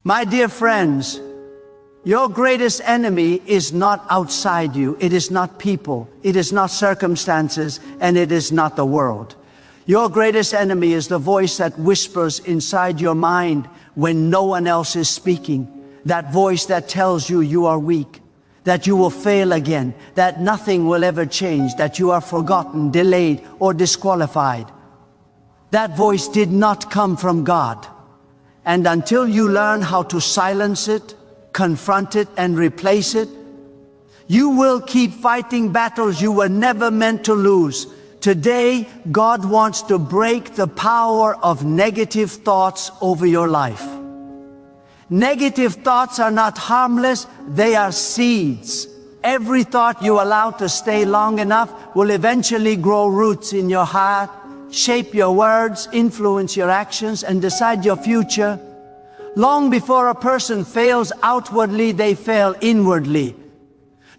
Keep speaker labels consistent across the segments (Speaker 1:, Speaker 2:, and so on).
Speaker 1: My dear friends, your greatest enemy is not outside you. It is not people. It is not circumstances. And it is not the world. Your greatest enemy is the voice that whispers inside your mind when no one else is speaking. That voice that tells you you are weak, that you will fail again, that nothing will ever change, that you are forgotten, delayed, or disqualified. That voice did not come from God. And until you learn how to silence it, confront it, and replace it, you will keep fighting battles you were never meant to lose. Today, God wants to break the power of negative thoughts over your life. Negative thoughts are not harmless, they are seeds. Every thought you allow to stay long enough will eventually grow roots in your heart, shape your words, influence your actions, and decide your future. Long before a person fails outwardly, they fail inwardly.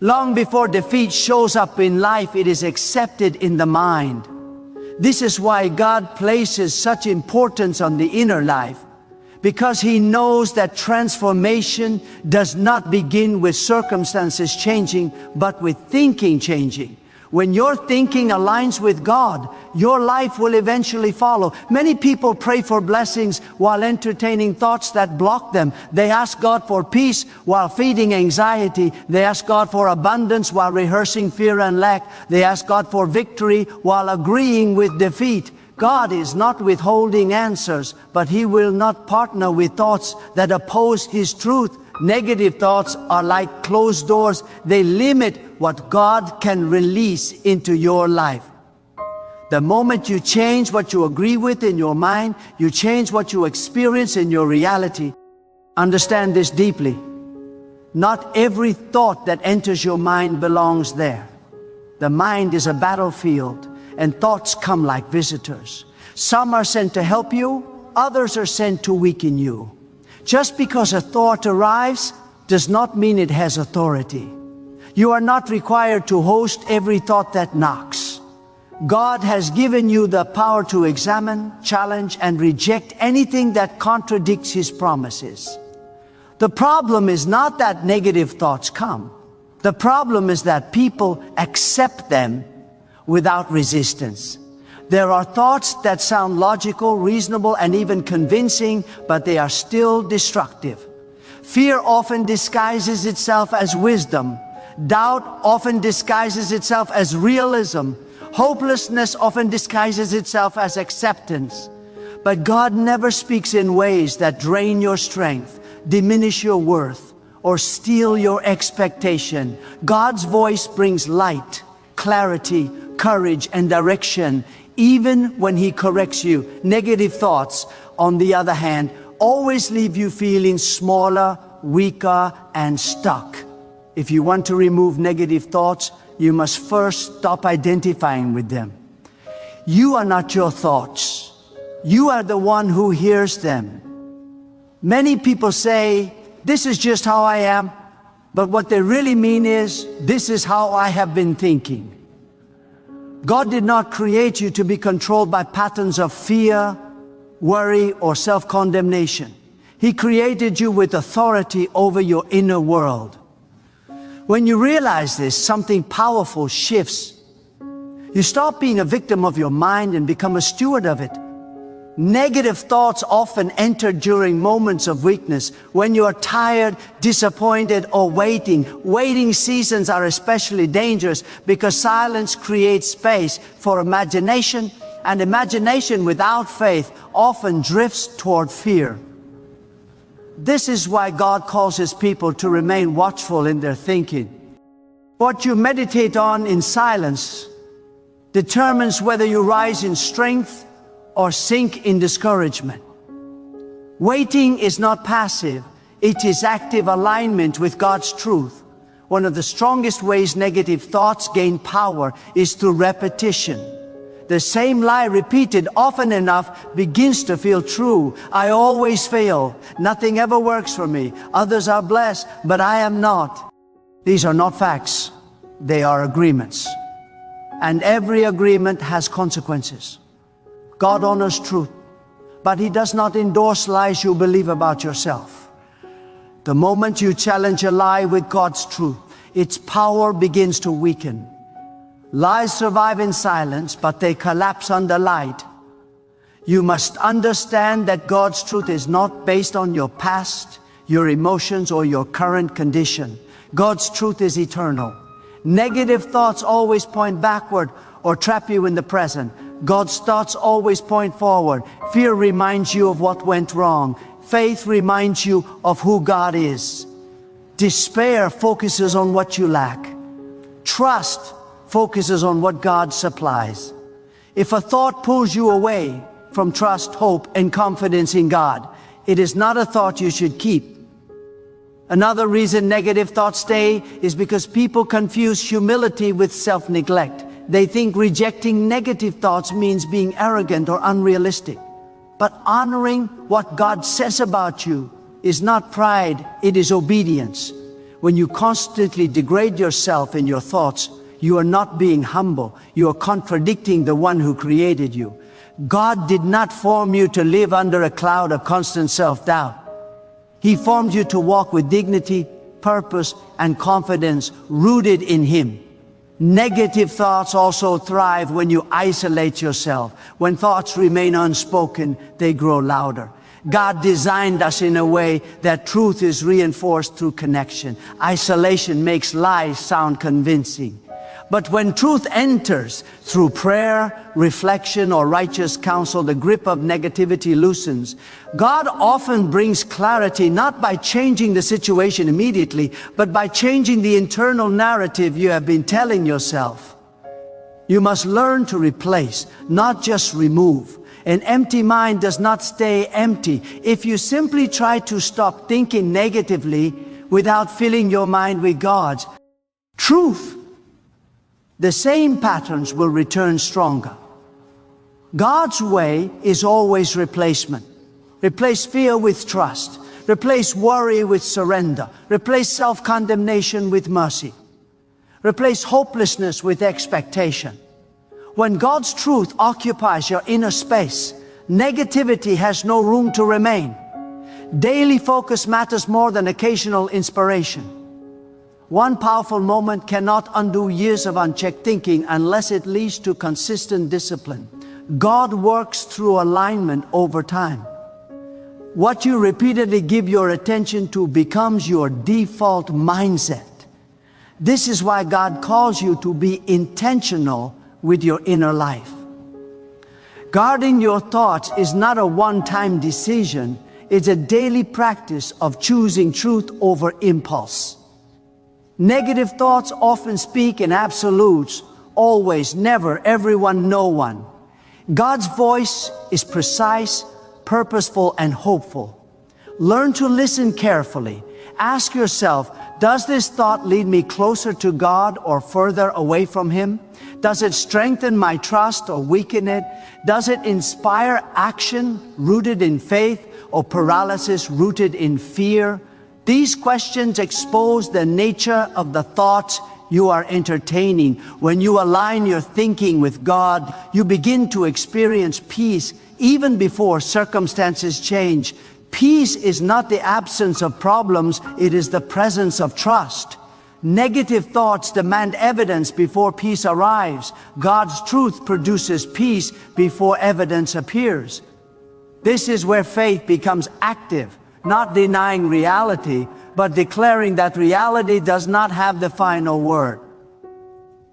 Speaker 1: Long before defeat shows up in life, it is accepted in the mind. This is why God places such importance on the inner life, because He knows that transformation does not begin with circumstances changing, but with thinking changing. When your thinking aligns with God, your life will eventually follow. Many people pray for blessings while entertaining thoughts that block them. They ask God for peace while feeding anxiety. They ask God for abundance while rehearsing fear and lack. They ask God for victory while agreeing with defeat. God is not withholding answers, but He will not partner with thoughts that oppose His truth. Negative thoughts are like closed doors. They limit what God can release into your life. The moment you change what you agree with in your mind, you change what you experience in your reality. Understand this deeply. Not every thought that enters your mind belongs there. The mind is a battlefield, and thoughts come like visitors. Some are sent to help you, others are sent to weaken you. Just because a thought arrives does not mean it has authority. You are not required to host every thought that knocks. God has given you the power to examine, challenge, and reject anything that contradicts His promises. The problem is not that negative thoughts come. The problem is that people accept them without resistance. There are thoughts that sound logical, reasonable, and even convincing, but they are still destructive. Fear often disguises itself as wisdom. Doubt often disguises itself as realism. Hopelessness often disguises itself as acceptance. But God never speaks in ways that drain your strength, diminish your worth, or steal your expectation. God's voice brings light, clarity, courage, and direction, even when He corrects you. Negative thoughts, on the other hand, always leave you feeling smaller, weaker, and stuck. If you want to remove negative thoughts, you must first stop identifying with them. You are not your thoughts. You are the one who hears them. Many people say, "This is just how I am," but what they really mean is, "This is how I have been thinking." God did not create you to be controlled by patterns of fear, worry, or self-condemnation. He created you with authority over your inner world. When you realize this, something powerful shifts. You stop being a victim of your mind and become a steward of it. Negative thoughts often enter during moments of weakness, when you are tired, disappointed, or waiting. Waiting seasons are especially dangerous because silence creates space for imagination, and imagination without faith often drifts toward fear. This is why God calls His people to remain watchful in their thinking. What you meditate on in silence determines whether you rise in strength or sink in discouragement. Waiting is not passive, it is active alignment with God's truth. One of the strongest ways negative thoughts gain power is through repetition. The same lie repeated often enough begins to feel true. I always fail. Nothing ever works for me. Others are blessed, but I am not. These are not facts. They are agreements. And every agreement has consequences. God honors truth, but He does not endorse lies you believe about yourself. The moment you challenge a lie with God's truth, its power begins to weaken. Lies survive in silence, but they collapse under light. You must understand that God's truth is not based on your past, your emotions, or your current condition. God's truth is eternal. Negative thoughts always point backward or trap you in the present. God's thoughts always point forward. Fear reminds you of what went wrong. Faith reminds you of who God is. Despair focuses on what you lack. Trust focuses on what God supplies. If a thought pulls you away from trust, hope, and confidence in God, it is not a thought you should keep. Another reason negative thoughts stay is because people confuse humility with self-neglect. They think rejecting negative thoughts means being arrogant or unrealistic. But honoring what God says about you is not pride, it is obedience. When you constantly degrade yourself in your thoughts, you are not being humble. You are contradicting the one who created you. God did not form you to live under a cloud of constant self-doubt. He formed you to walk with dignity, purpose, and confidence rooted in Him. Negative thoughts also thrive when you isolate yourself. When thoughts remain unspoken, they grow louder. God designed us in a way that truth is reinforced through connection. Isolation makes lies sound convincing. But when truth enters through prayer, reflection, or righteous counsel, the grip of negativity loosens. God often brings clarity not by changing the situation immediately, but by changing the internal narrative you have been telling yourself. You must learn to replace, not just remove. An empty mind does not stay empty. If you simply try to stop thinking negatively without filling your mind with God's truth, the same patterns will return stronger. God's way is always replacement. Replace fear with trust. Replace worry with surrender. Replace self-condemnation with mercy. Replace hopelessness with expectation. When God's truth occupies your inner space, negativity has no room to remain. Daily focus matters more than occasional inspiration. One powerful moment cannot undo years of unchecked thinking unless it leads to consistent discipline. God works through alignment over time. What you repeatedly give your attention to becomes your default mindset. This is why God calls you to be intentional with your inner life. Guarding your thoughts is not a one-time decision. It's a daily practice of choosing truth over impulse. Negative thoughts often speak in absolutes, always, never, everyone, no one. God's voice is precise, purposeful, and hopeful. Learn to listen carefully. Ask yourself, does this thought lead me closer to God or further away from Him? Does it strengthen my trust or weaken it? Does it inspire action rooted in faith or paralysis rooted in fear? These questions expose the nature of the thoughts you are entertaining. When you align your thinking with God, you begin to experience peace even before circumstances change. Peace is not the absence of problems, it is the presence of trust. Negative thoughts demand evidence before peace arrives. God's truth produces peace before evidence appears. This is where faith becomes active. Not denying reality, but declaring that reality does not have the final word.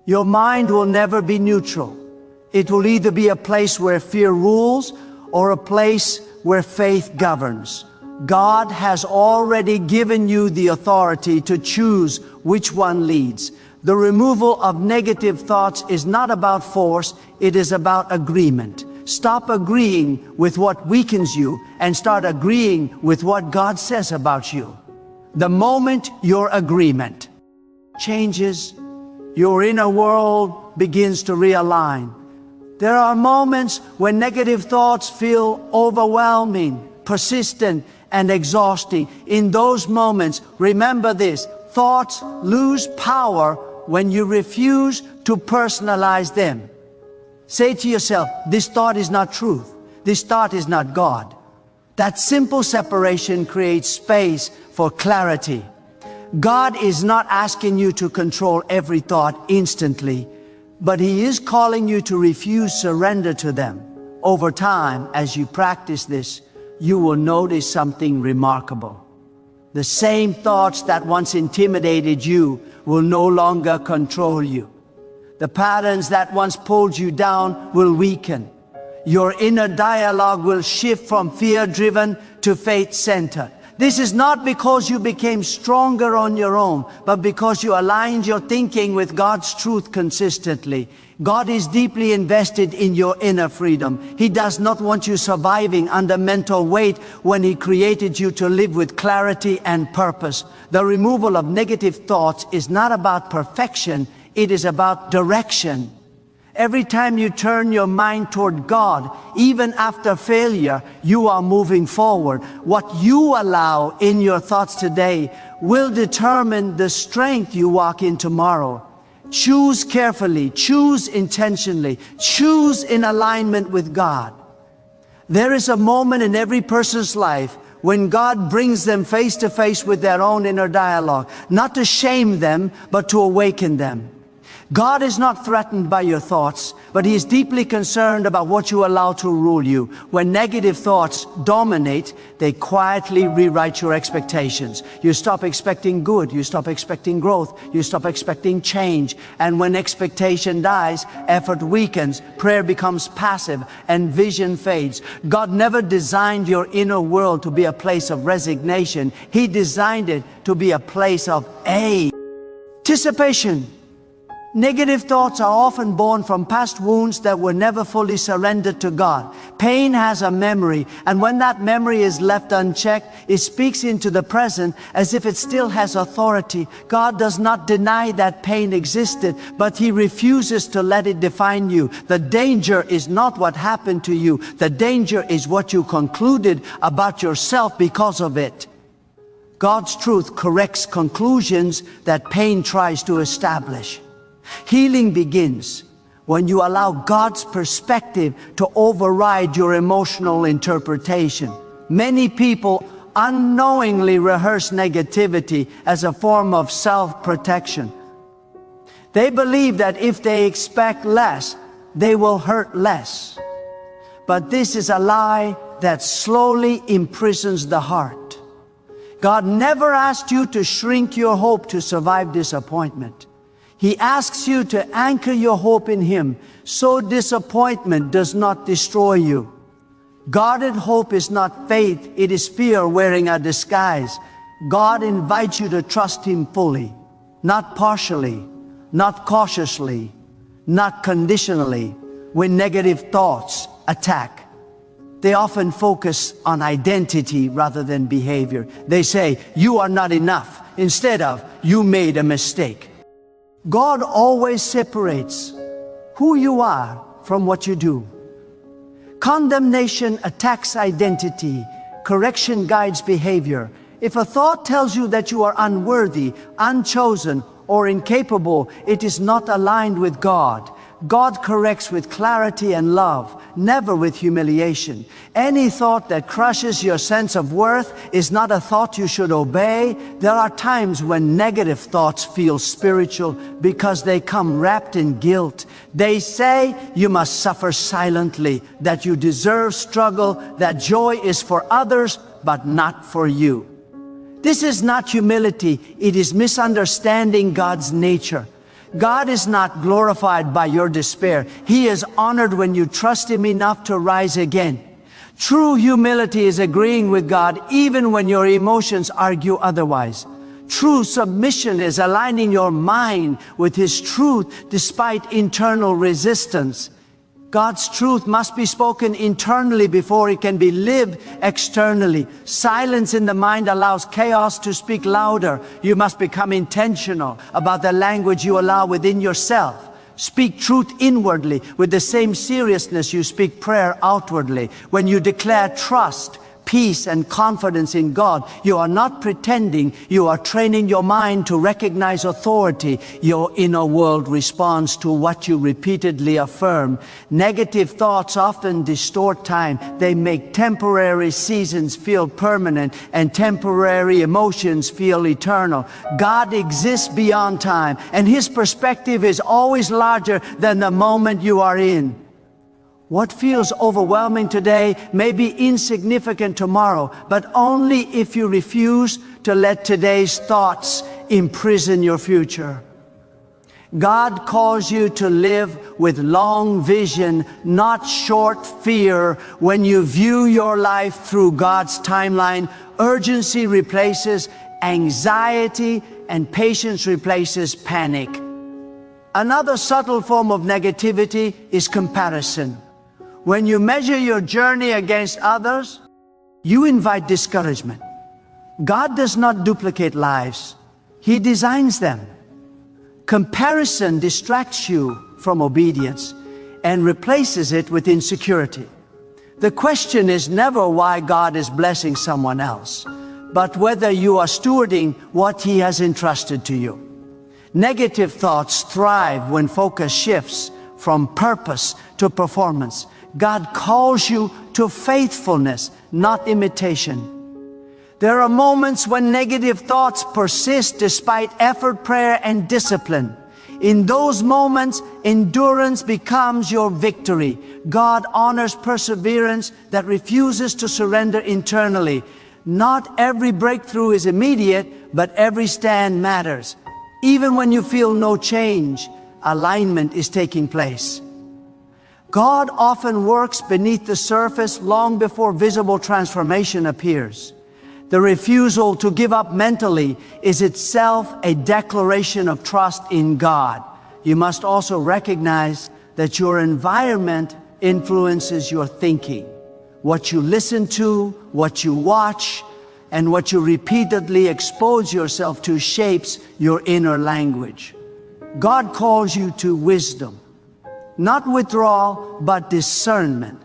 Speaker 1: Your mind will never be neutral. It will either be a place where fear rules or a place where faith governs. God has already given you the authority to choose which one leads. The removal of negative thoughts is not about force, it is about agreement. Stop agreeing with what weakens you and start agreeing with what God says about you. The moment your agreement changes, your inner world begins to realign. There are moments when negative thoughts feel overwhelming, persistent, and exhausting. In those moments, remember this: thoughts lose power when you refuse to personalize them. Say to yourself, this thought is not truth. This thought is not God. That simple separation creates space for clarity. God is not asking you to control every thought instantly, but He is calling you to refuse surrender to them. Over time, as you practice this, you will notice something remarkable. The same thoughts that once intimidated you will no longer control you. The patterns that once pulled you down will weaken. Your inner dialogue will shift from fear-driven to faith-centered. This is not because you became stronger on your own, but because you aligned your thinking with God's truth consistently. God is deeply invested in your inner freedom. He does not want you surviving under mental weight when He created you to live with clarity and purpose. The removal of negative thoughts is not about perfection, it is about direction. Every time you turn your mind toward God, even after failure, you are moving forward. What you allow in your thoughts today will determine the strength you walk in tomorrow. Choose carefully, choose intentionally, choose in alignment with God. There is a moment in every person's life when God brings them face to face with their own inner dialogue, not to shame them, but to awaken them. God is not threatened by your thoughts, but He is deeply concerned about what you allow to rule you. When negative thoughts dominate, they quietly rewrite your expectations. You stop expecting good, you stop expecting growth, you stop expecting change. And when expectation dies, effort weakens, prayer becomes passive, and vision fades. God never designed your inner world to be a place of resignation. He designed it to be a place of anticipation. Negative thoughts are often born from past wounds that were never fully surrendered to God. Pain has a memory, and when that memory is left unchecked, it speaks into the present as if it still has authority. God does not deny that pain existed, but He refuses to let it define you. The danger is not what happened to you. The danger is what you concluded about yourself because of it. God's truth corrects conclusions that pain tries to establish. Healing begins when you allow God's perspective to override your emotional interpretation. Many people unknowingly rehearse negativity as a form of self-protection. They believe that if they expect less, they will hurt less. But this is a lie that slowly imprisons the heart. God never asked you to shrink your hope to survive disappointment. He asks you to anchor your hope in Him, so disappointment does not destroy you. Guarded hope is not faith, it is fear wearing a disguise. God invites you to trust Him fully, not partially, not cautiously, not conditionally. When negative thoughts attack, they often focus on identity rather than behavior. They say, "You are not enough," instead of, "You made a mistake." God always separates who you are from what you do. Condemnation attacks identity. Correction guides behavior. If a thought tells you that you are unworthy, unchosen, or incapable, it is not aligned with God. God corrects with clarity and love, never with humiliation. Any thought that crushes your sense of worth is not a thought you should obey. There are times when negative thoughts feel spiritual because they come wrapped in guilt. They say you must suffer silently, that you deserve struggle, that joy is for others but not for you. This is not humility, it is misunderstanding God's nature. God is not glorified by your despair. He is honored when you trust Him enough to rise again. True humility is agreeing with God even when your emotions argue otherwise. True submission is aligning your mind with His truth despite internal resistance. God's truth must be spoken internally before it can be lived externally. Silence in the mind allows chaos to speak louder. You must become intentional about the language you allow within yourself. Speak truth inwardly with the same seriousness you speak prayer outwardly. When you declare trust, peace and confidence in God. You are not pretending. You are training your mind to recognize authority. Your inner world responds to what you repeatedly affirm. Negative thoughts often distort time. They make temporary seasons feel permanent and temporary emotions feel eternal. God exists beyond time, and His perspective is always larger than the moment you are in. What feels overwhelming today may be insignificant tomorrow, but only if you refuse to let today's thoughts imprison your future. God calls you to live with long vision, not short fear. When you view your life through God's timeline, urgency replaces anxiety and patience replaces panic. Another subtle form of negativity is comparison. When you measure your journey against others, you invite discouragement. God does not duplicate lives. He designs them. Comparison distracts you from obedience and replaces it with insecurity. The question is never why God is blessing someone else, but whether you are stewarding what He has entrusted to you. Negative thoughts thrive when focus shifts from purpose to performance. God calls you to faithfulness, not imitation. There are moments when negative thoughts persist despite effort, prayer, and discipline. In those moments, endurance becomes your victory. God honors perseverance that refuses to surrender internally. Not every breakthrough is immediate, but every stand matters. Even when you feel no change, alignment is taking place. God often works beneath the surface long before visible transformation appears. The refusal to give up mentally is itself a declaration of trust in God. You must also recognize that your environment influences your thinking. What you listen to, what you watch, and what you repeatedly expose yourself to shapes your inner language. God calls you to wisdom. Not withdrawal, but discernment.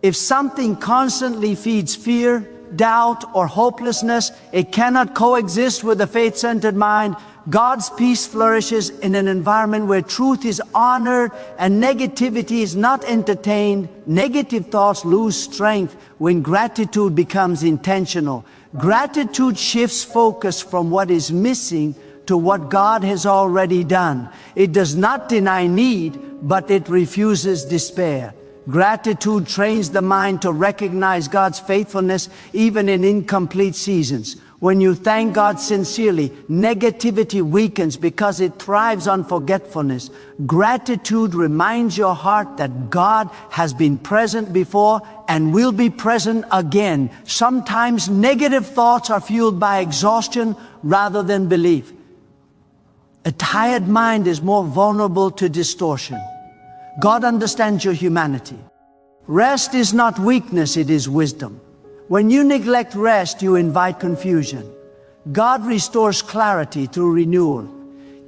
Speaker 1: If something constantly feeds fear, doubt, or hopelessness, it cannot coexist with a faith-centered mind. God's peace flourishes in an environment where truth is honored and negativity is not entertained. Negative thoughts lose strength when gratitude becomes intentional. Gratitude shifts focus from what is missing to what God has already done. It does not deny need, but it refuses despair. Gratitude trains the mind to recognize God's faithfulness even in incomplete seasons. When you thank God sincerely, negativity weakens because it thrives on forgetfulness. Gratitude reminds your heart that God has been present before and will be present again. Sometimes negative thoughts are fueled by exhaustion rather than belief. A tired mind is more vulnerable to distortion. God understands your humanity. Rest is not weakness, it is wisdom. When you neglect rest, you invite confusion. God restores clarity through renewal.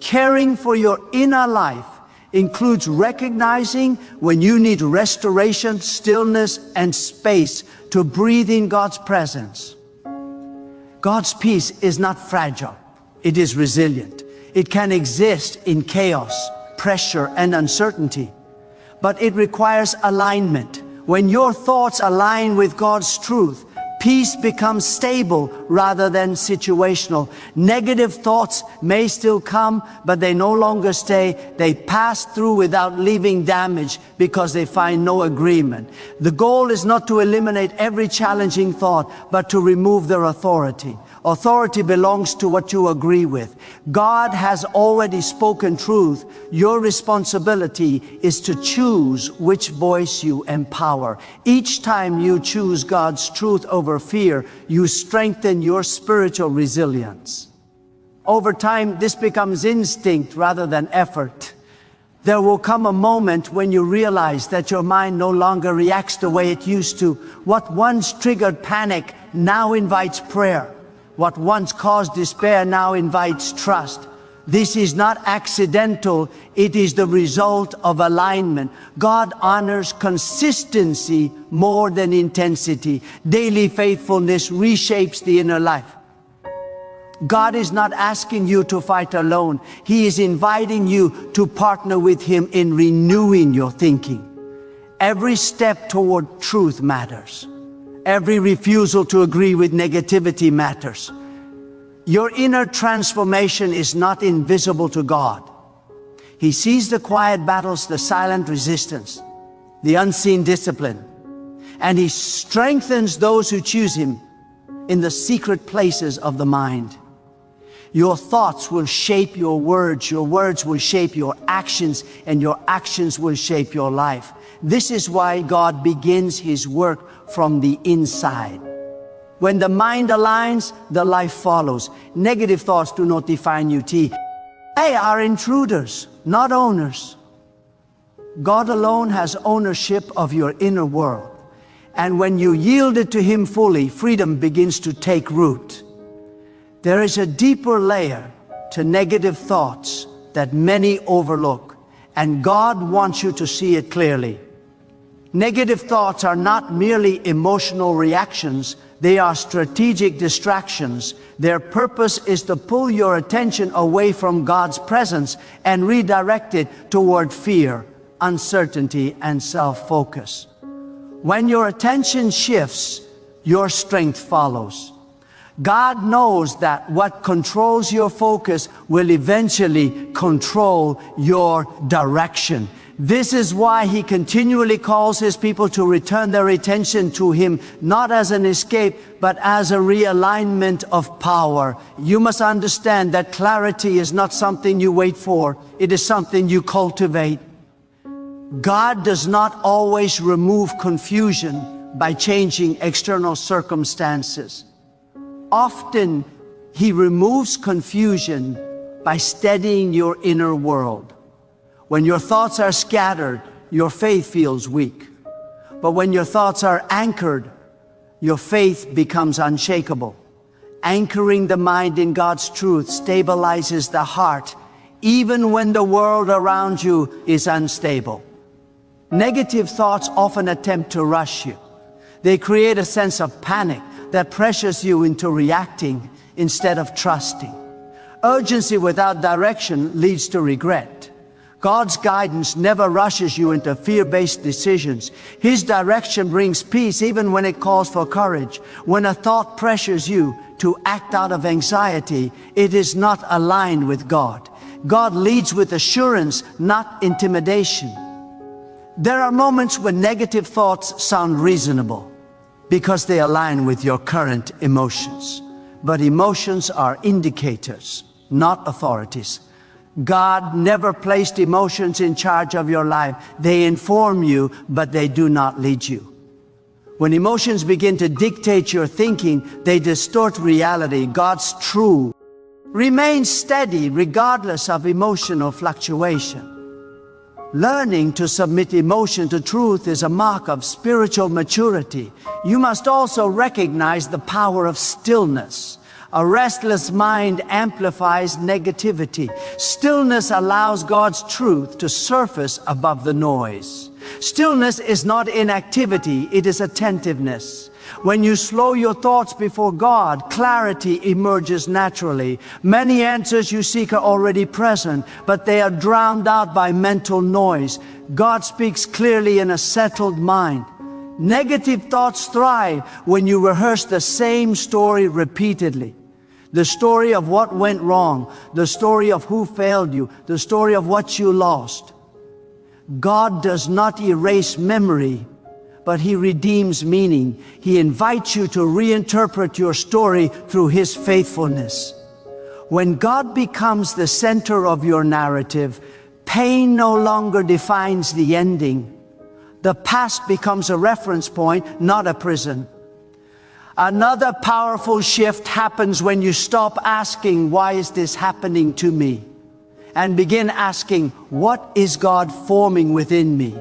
Speaker 1: Caring for your inner life includes recognizing when you need restoration, stillness, and space to breathe in God's presence. God's peace is not fragile, it is resilient. It can exist in chaos, pressure, and uncertainty. But it requires alignment. When your thoughts align with God's truth, peace becomes stable rather than situational. Negative thoughts may still come, but they no longer stay. They pass through without leaving damage because they find no agreement. The goal is not to eliminate every challenging thought, but to remove their authority. Authority belongs to what you agree with. God has already spoken truth. Your responsibility is to choose which voice you empower. Each time you choose God's truth over fear, you strengthen your spiritual resilience. Over time, this becomes instinct rather than effort. There will come a moment when you realize that your mind no longer reacts the way it used to. What once triggered panic now invites prayer. What once caused despair now invites trust. This is not accidental, it is the result of alignment. God honors consistency more than intensity. Daily faithfulness reshapes the inner life. God is not asking you to fight alone. He is inviting you to partner with Him in renewing your thinking. Every step toward truth matters. Every refusal to agree with negativity matters. Your inner transformation is not invisible to God. He sees the quiet battles, the silent resistance, the unseen discipline, and He strengthens those who choose Him in the secret places of the mind. Your thoughts will shape your words will shape your actions, and your actions will shape your life. This is why God begins His work from the inside. When the mind aligns, the life follows. Negative thoughts do not define you. They are intruders, not owners. God alone has ownership of your inner world. And when you yield it to Him fully, freedom begins to take root. There is a deeper layer to negative thoughts that many overlook, and God wants you to see it clearly. Negative thoughts are not merely emotional reactions, they are strategic distractions. Their purpose is to pull your attention away from God's presence and redirect it toward fear, uncertainty, and self-focus. When your attention shifts, your strength follows. God knows that what controls your focus will eventually control your direction. This is why He continually calls His people to return their attention to Him, not as an escape, but as a realignment of power. You must understand that clarity is not something you wait for, it is something you cultivate. God does not always remove confusion by changing external circumstances. Often, He removes confusion by steadying your inner world. When your thoughts are scattered, your faith feels weak. But when your thoughts are anchored, your faith becomes unshakable. Anchoring the mind in God's truth stabilizes the heart, even when the world around you is unstable. Negative thoughts often attempt to rush you. They create a sense of panic that pressures you into reacting instead of trusting. Urgency without direction leads to regret. God's guidance never rushes you into fear-based decisions. His direction brings peace even when it calls for courage. When a thought pressures you to act out of anxiety, it is not aligned with God. God leads with assurance, not intimidation. There are moments when negative thoughts sound reasonable because they align with your current emotions. But emotions are indicators, not authorities. God never placed emotions in charge of your life. They inform you, but they do not lead you. When emotions begin to dictate your thinking, they distort reality. God's truth remains steady regardless of emotional fluctuation. Learning to submit emotion to truth is a mark of spiritual maturity. You must also recognize the power of stillness. A restless mind amplifies negativity. Stillness allows God's truth to surface above the noise. Stillness is not inactivity, it is attentiveness. When you slow your thoughts before God, clarity emerges naturally. Many answers you seek are already present, but they are drowned out by mental noise. God speaks clearly in a settled mind. Negative thoughts thrive when you rehearse the same story repeatedly. The story of what went wrong, the story of who failed you, the story of what you lost. God does not erase memory, but He redeems meaning. He invites you to reinterpret your story through His faithfulness. When God becomes the center of your narrative, pain no longer defines the ending. The past becomes a reference point, not a prison. Another powerful shift happens when you stop asking, "Why is this happening to me?" and begin asking, "What is God forming within me?"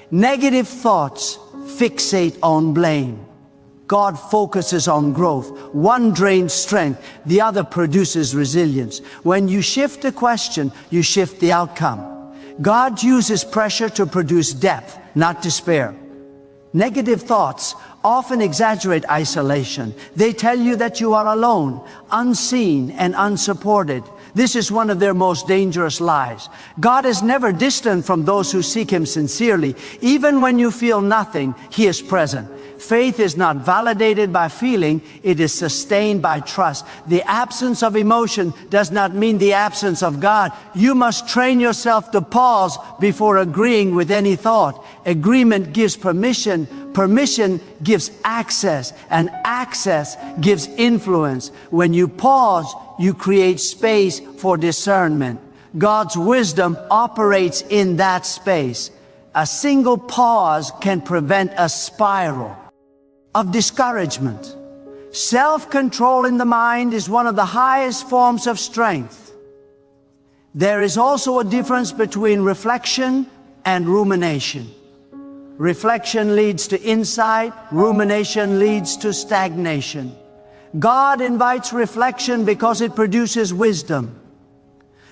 Speaker 1: Negative thoughts fixate on blame. God focuses on growth. One drains strength, the other produces resilience. When you shift the question, you shift the outcome. God uses pressure to produce depth, not despair. Negative thoughts often exaggerate isolation. They tell you that you are alone, unseen, and unsupported. This is one of their most dangerous lies. God is never distant from those who seek Him sincerely. Even when you feel nothing, He is present. Faith is not validated by feeling, it is sustained by trust. The absence of emotion does not mean the absence of God. You must train yourself to pause before agreeing with any thought. Agreement gives permission, permission gives access, and access gives influence. When you pause, you create space for discernment. God's wisdom operates in that space. A single pause can prevent a spiral of discouragement. Self-control in the mind is one of the highest forms of strength. There is also a difference between reflection and rumination. Reflection leads to insight, rumination leads to stagnation. God invites reflection because it produces wisdom.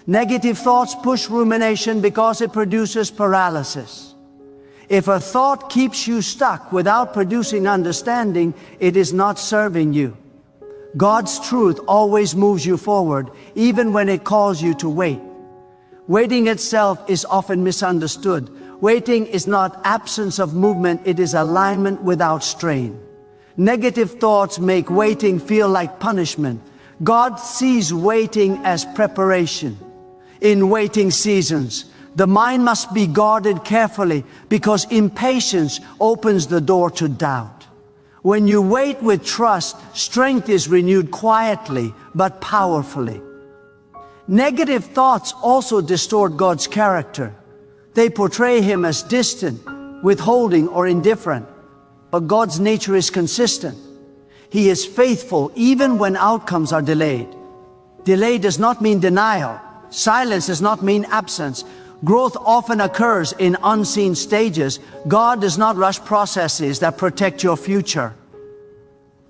Speaker 1: Negative thoughts push rumination because it produces paralysis. If a thought keeps you stuck without producing understanding, it is not serving you. God's truth always moves you forward, even when it calls you to wait. Waiting itself is often misunderstood. Waiting is not absence of movement, it is alignment without strain. Negative thoughts make waiting feel like punishment. God sees waiting as preparation. In waiting seasons, the mind must be guarded carefully because impatience opens the door to doubt. When you wait with trust, strength is renewed quietly but powerfully. Negative thoughts also distort God's character. They portray Him as distant, withholding, or indifferent. But God's nature is consistent. He is faithful even when outcomes are delayed. Delay does not mean denial. Silence does not mean absence. Growth often occurs in unseen stages. God does not rush processes that protect your future.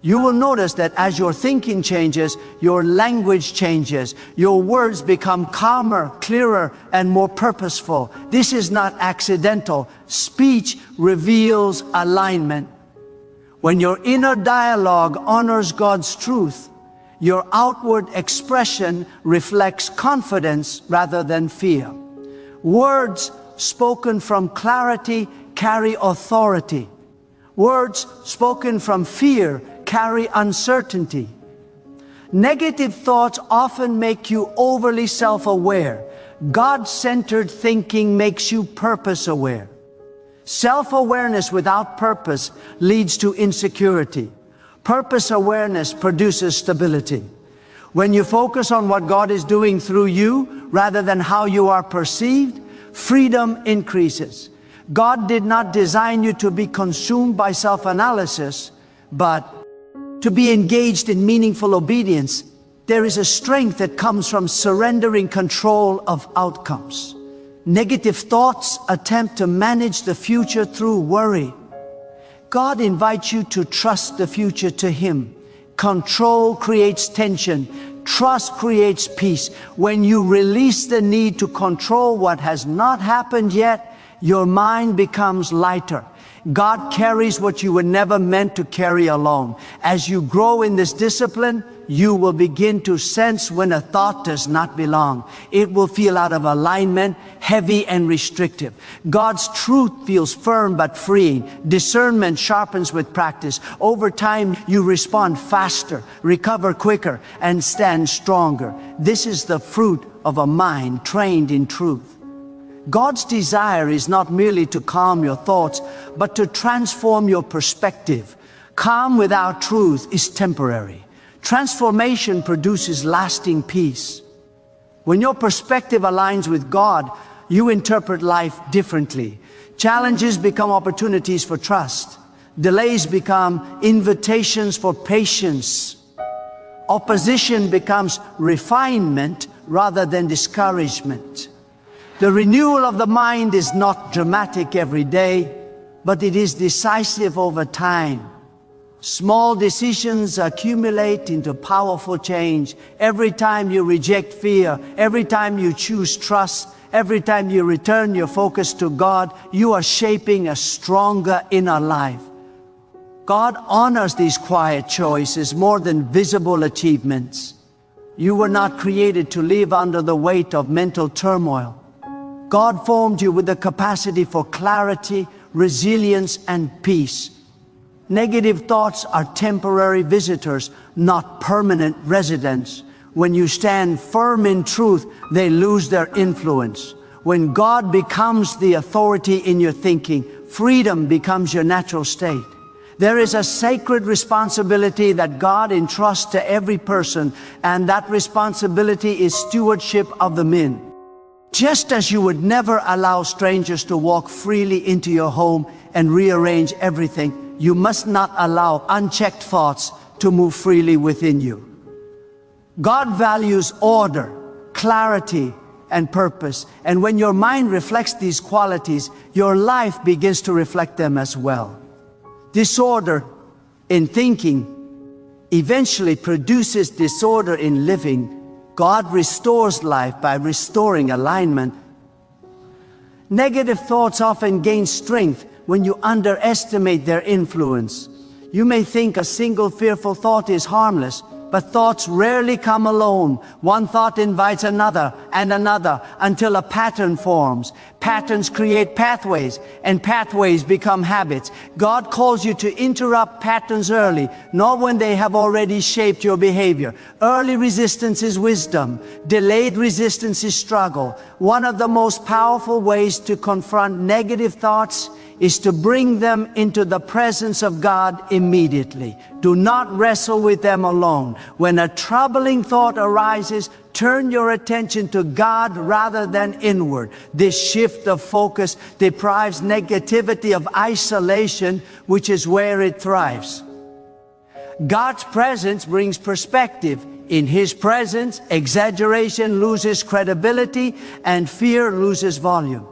Speaker 1: You will notice that as your thinking changes, your language changes. Your words become calmer, clearer, and more purposeful. This is not accidental. Speech reveals alignment. When your inner dialogue honors God's truth, your outward expression reflects confidence rather than fear. Words spoken from clarity carry authority. Words spoken from fear carry uncertainty. Negative thoughts often make you overly self-aware. God-centered thinking makes you purpose-aware. Self-awareness without purpose leads to insecurity. Purpose awareness produces stability. When you focus on what God is doing through you rather than how you are perceived, freedom increases. God did not design you to be consumed by self-analysis, but to be engaged in meaningful obedience. There is a strength that comes from surrendering control of outcomes. Negative thoughts attempt to manage the future through worry. God invites you to trust the future to Him. Control creates tension. Trust creates peace. When you release the need to control what has not happened yet, your mind becomes lighter. God carries what you were never meant to carry alone. As you grow in this discipline, you will begin to sense when a thought does not belong. It will feel out of alignment, heavy and restrictive. God's truth feels firm but freeing. Discernment sharpens with practice. Over time, you respond faster, recover quicker, and stand stronger. This is the fruit of a mind trained in truth. God's desire is not merely to calm your thoughts, but to transform your perspective. Calm without truth is temporary. Transformation produces lasting peace. When your perspective aligns with God, you interpret life differently. Challenges become opportunities for trust. Delays become invitations for patience. Opposition becomes refinement rather than discouragement. The renewal of the mind is not dramatic every day, but it is decisive over time. Small decisions accumulate into powerful change. Every time you reject fear, every time you choose trust, every time you return your focus to God, you are shaping a stronger inner life. God honors these quiet choices more than visible achievements. You were not created to live under the weight of mental turmoil. God formed you with the capacity for clarity, resilience, and peace. Negative thoughts are temporary visitors, not permanent residents. When you stand firm in truth, they lose their influence. When God becomes the authority in your thinking, freedom becomes your natural state. There is a sacred responsibility that God entrusts to every person, and that responsibility is stewardship of the mind. Just as you would never allow strangers to walk freely into your home and rearrange everything, you must not allow unchecked thoughts to move freely within you. God values order, clarity, and purpose. And when your mind reflects these qualities, your life begins to reflect them as well. Disorder in thinking eventually produces disorder in living. God restores life by restoring alignment. Negative thoughts often gain strength when you underestimate their influence. You may think a single fearful thought is harmless, but thoughts rarely come alone. One thought invites another and another until a pattern forms. Patterns create pathways, and pathways become habits. God calls you to interrupt patterns early, not when they have already shaped your behavior. Early resistance is wisdom. Delayed resistance is struggle. One of the most powerful ways to confront negative thoughts is to bring them into the presence of God immediately. Do not wrestle with them alone. When a troubling thought arises, turn your attention to God rather than inward. This shift of focus deprives negativity of isolation, which is where it thrives. God's presence brings perspective. In His presence, exaggeration loses credibility and fear loses volume.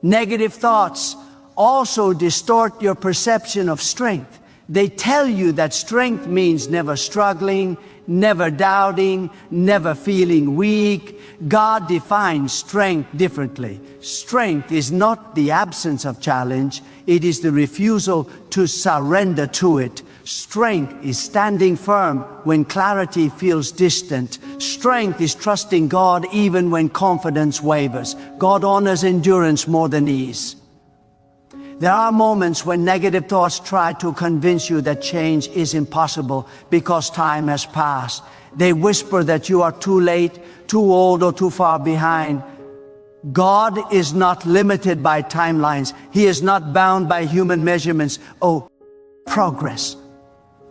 Speaker 1: Negative thoughts also distort your perception of strength. They tell you that strength means never struggling, never doubting, never feeling weak. God defines strength differently. Strength is not the absence of challenge, it is the refusal to surrender to it. Strength is standing firm when clarity feels distant. Strength is trusting God even when confidence wavers. God honors endurance more than ease. There are moments when negative thoughts try to convince you that change is impossible because time has passed. They whisper that you are too late, too old, or too far behind. God is not limited by timelines. He is not bound by human measurements. Oh, progress.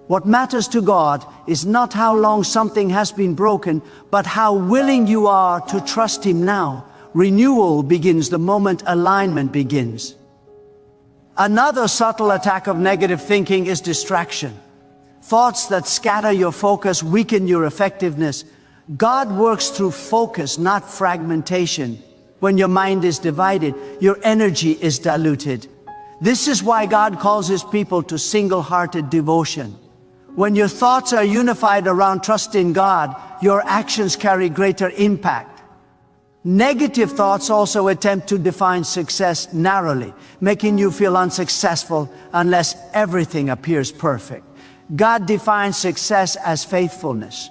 Speaker 1: What matters to God is not how long something has been broken, but how willing you are to trust Him now. Renewal begins the moment alignment begins. Another subtle attack of negative thinking is distraction. Thoughts that scatter your focus weaken your effectiveness. God works through focus, not fragmentation. When your mind is divided, your energy is diluted. This is why God calls His people to single-hearted devotion. When your thoughts are unified around trust in God, your actions carry greater impact. Negative thoughts also attempt to define success narrowly, making you feel unsuccessful unless everything appears perfect. God defines success as faithfulness.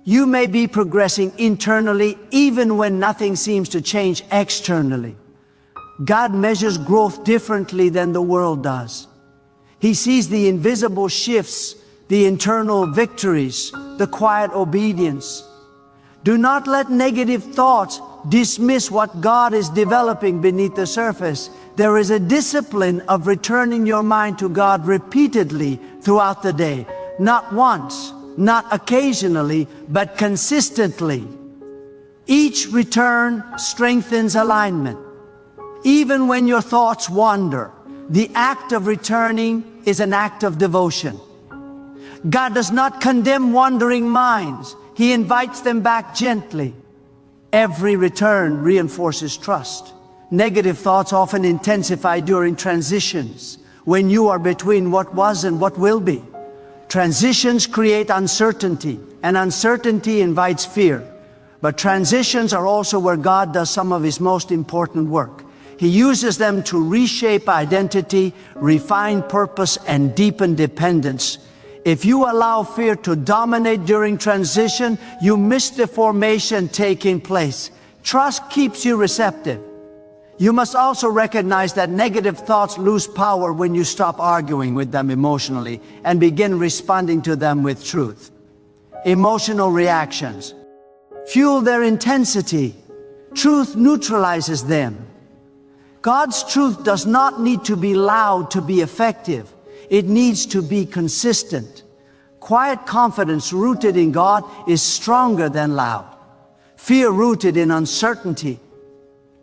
Speaker 1: You may be progressing internally even when nothing seems to change externally. God measures growth differently than the world does. He sees the invisible shifts, the internal victories, the quiet obedience. Do not let negative thoughts dismiss what God is developing beneath the surface. There is a discipline of returning your mind to God repeatedly throughout the day. Not once, not occasionally, but consistently. Each return strengthens alignment. Even when your thoughts wander, the act of returning is an act of devotion. God does not condemn wandering minds. He invites them back gently. Every return reinforces trust. Negative thoughts often intensify during transitions, when you are between what was and what will be. Transitions create uncertainty, and uncertainty invites fear. But transitions are also where God does some of His most important work. He uses them to reshape identity, refine purpose, and deepen dependence. If you allow fear to dominate during transition, you miss the formation taking place. Trust keeps you receptive. You must also recognize that negative thoughts lose power when you stop arguing with them emotionally and begin responding to them with truth. Emotional reactions fuel their intensity. Truth neutralizes them. God's truth does not need to be loud to be effective. It needs to be consistent. Quiet confidence rooted in God is stronger than loud. Fear rooted in uncertainty.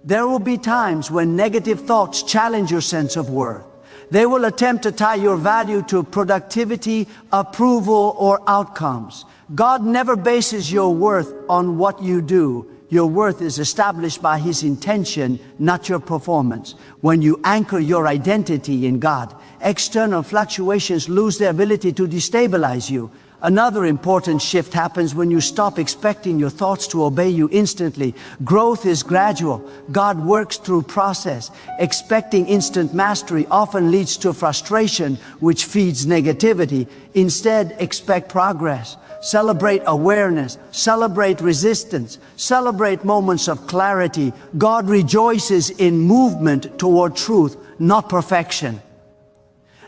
Speaker 1: There will be times when negative thoughts challenge your sense of worth. They will attempt to tie your value to productivity, approval, or outcomes. God never bases your worth on what you do. Your worth is established by His intention, not your performance. When you anchor your identity in God, external fluctuations lose their ability to destabilize you. Another important shift happens when you stop expecting your thoughts to obey you instantly. Growth is gradual. God works through process. Expecting instant mastery often leads to frustration, which feeds negativity. Instead, expect progress. Celebrate awareness. Celebrate resistance. Celebrate moments of clarity. God rejoices in movement toward truth, not perfection.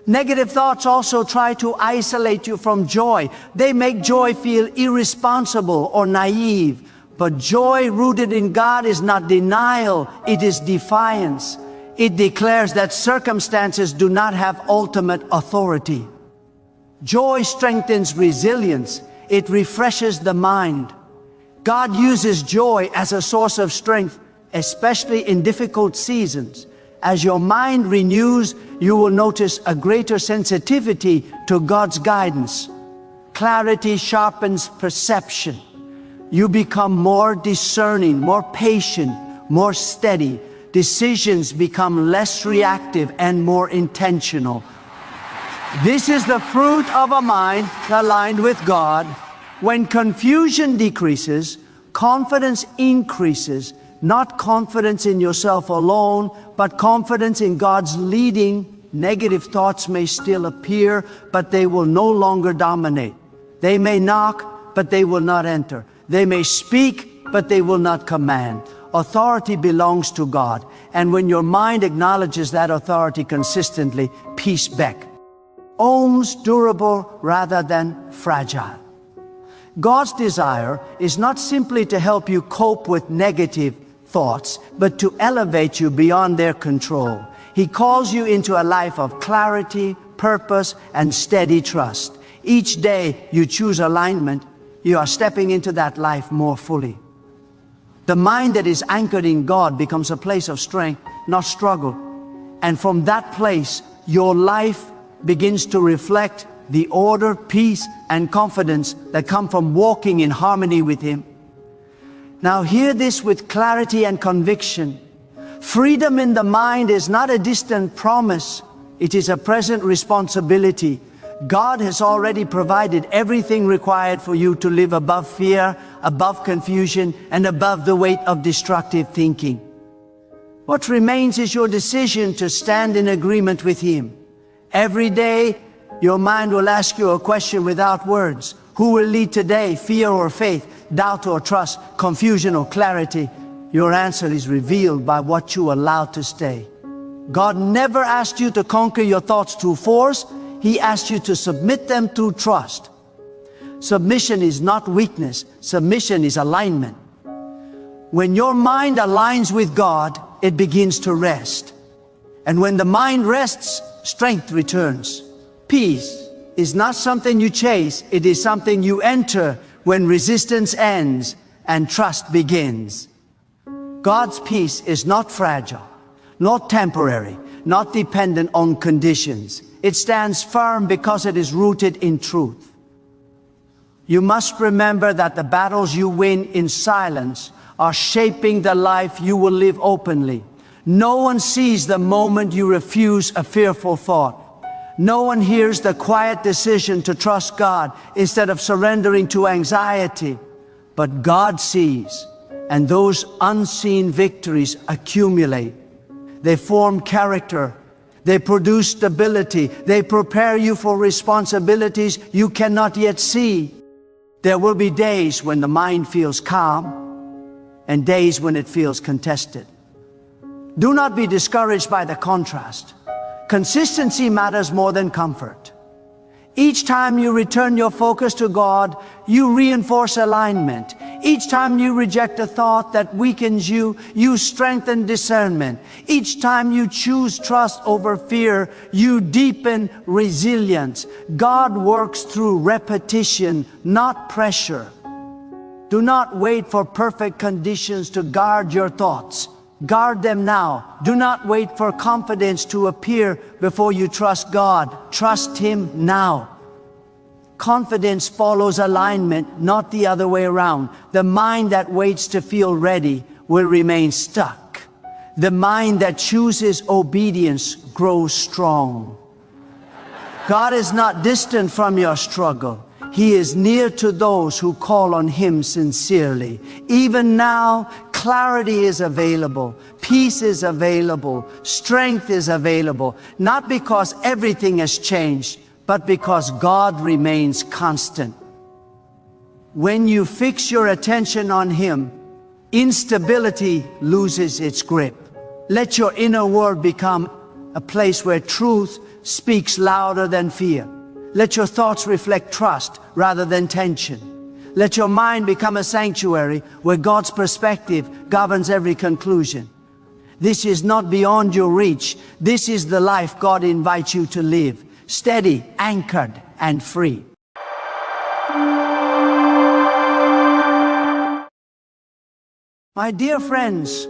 Speaker 1: Negative thoughts also try to isolate you from joy. They make joy feel irresponsible or naive. But joy rooted in God is not denial, it is defiance. It declares that circumstances do not have ultimate authority. Joy strengthens resilience. It refreshes the mind. God uses joy as a source of strength, especially in difficult seasons. As your mind renews, you will notice a greater sensitivity to God's guidance. Clarity sharpens perception. You become more discerning, more patient, more steady. Decisions become less reactive and more intentional. This is the fruit of a mind aligned with God. When confusion decreases, confidence increases. Not confidence in yourself alone, but confidence in God's leading. Negative thoughts may still appear, but they will no longer dominate. They may knock, but they will not enter. They may speak, but they will not command. Authority belongs to God, and when your mind acknowledges that authority consistently, peace becomes durable rather than fragile. God's desire is not simply to help you cope with negative thoughts, but to elevate you beyond their control. He calls you into a life of clarity, purpose, and steady trust. Each day you choose alignment, you are stepping into that life more fully. The mind that is anchored in God becomes a place of strength, not struggle. And from that place, your life begins to reflect the order, peace, and confidence that come from walking in harmony with Him. Now hear this with clarity and conviction. Freedom in the mind is not a distant promise. It is a present responsibility. God has already provided everything required for you to live above fear, above confusion, and above the weight of destructive thinking. What remains is your decision to stand in agreement with Him. Every day, your mind will ask you a question without words. Who will lead today, fear or faith, doubt or trust, confusion or clarity? Your answer is revealed by what you allow to stay. God never asked you to conquer your thoughts through force. He asked you to submit them through trust. Submission is not weakness. Submission is alignment. When your mind aligns with God, it begins to rest. And when the mind rests, strength returns. Peace is not something you chase. It is something you enter when resistance ends and trust begins. God's peace is not fragile, not temporary, not dependent on conditions. It stands firm because it is rooted in truth. You must remember that the battles you win in silence are shaping the life you will live openly. No one sees the moment you refuse a fearful thought. No one hears the quiet decision to trust God instead of surrendering to anxiety. But God sees, and those unseen victories accumulate. They form character. They produce stability. They prepare you for responsibilities you cannot yet see. There will be days when the mind feels calm and days when it feels contested. Do not be discouraged by the contrast. Consistency matters more than comfort. Each time you return your focus to God, you reinforce alignment. Each time you reject a thought that weakens you, you strengthen discernment. Each time you choose trust over fear, you deepen resilience. God works through repetition, not pressure. Do not wait for perfect conditions to guard your thoughts. Guard them now. Do not wait for confidence to appear before you trust God. Trust Him now. Confidence follows alignment, not the other way around. The mind that waits to feel ready will remain stuck. The mind that chooses obedience grows strong. God is not distant from your struggle. He is near to those who call on Him sincerely. Even now, clarity is available, peace is available, strength is available, not because everything has changed, but because God remains constant. When you fix your attention on Him, instability loses its grip. Let your inner world become a place where truth speaks louder than fear. Let your thoughts reflect trust rather than tension. Let your mind become a sanctuary where God's perspective governs every conclusion. This is not beyond your reach. This is the life God invites you to live, steady, anchored, and free. My dear friends,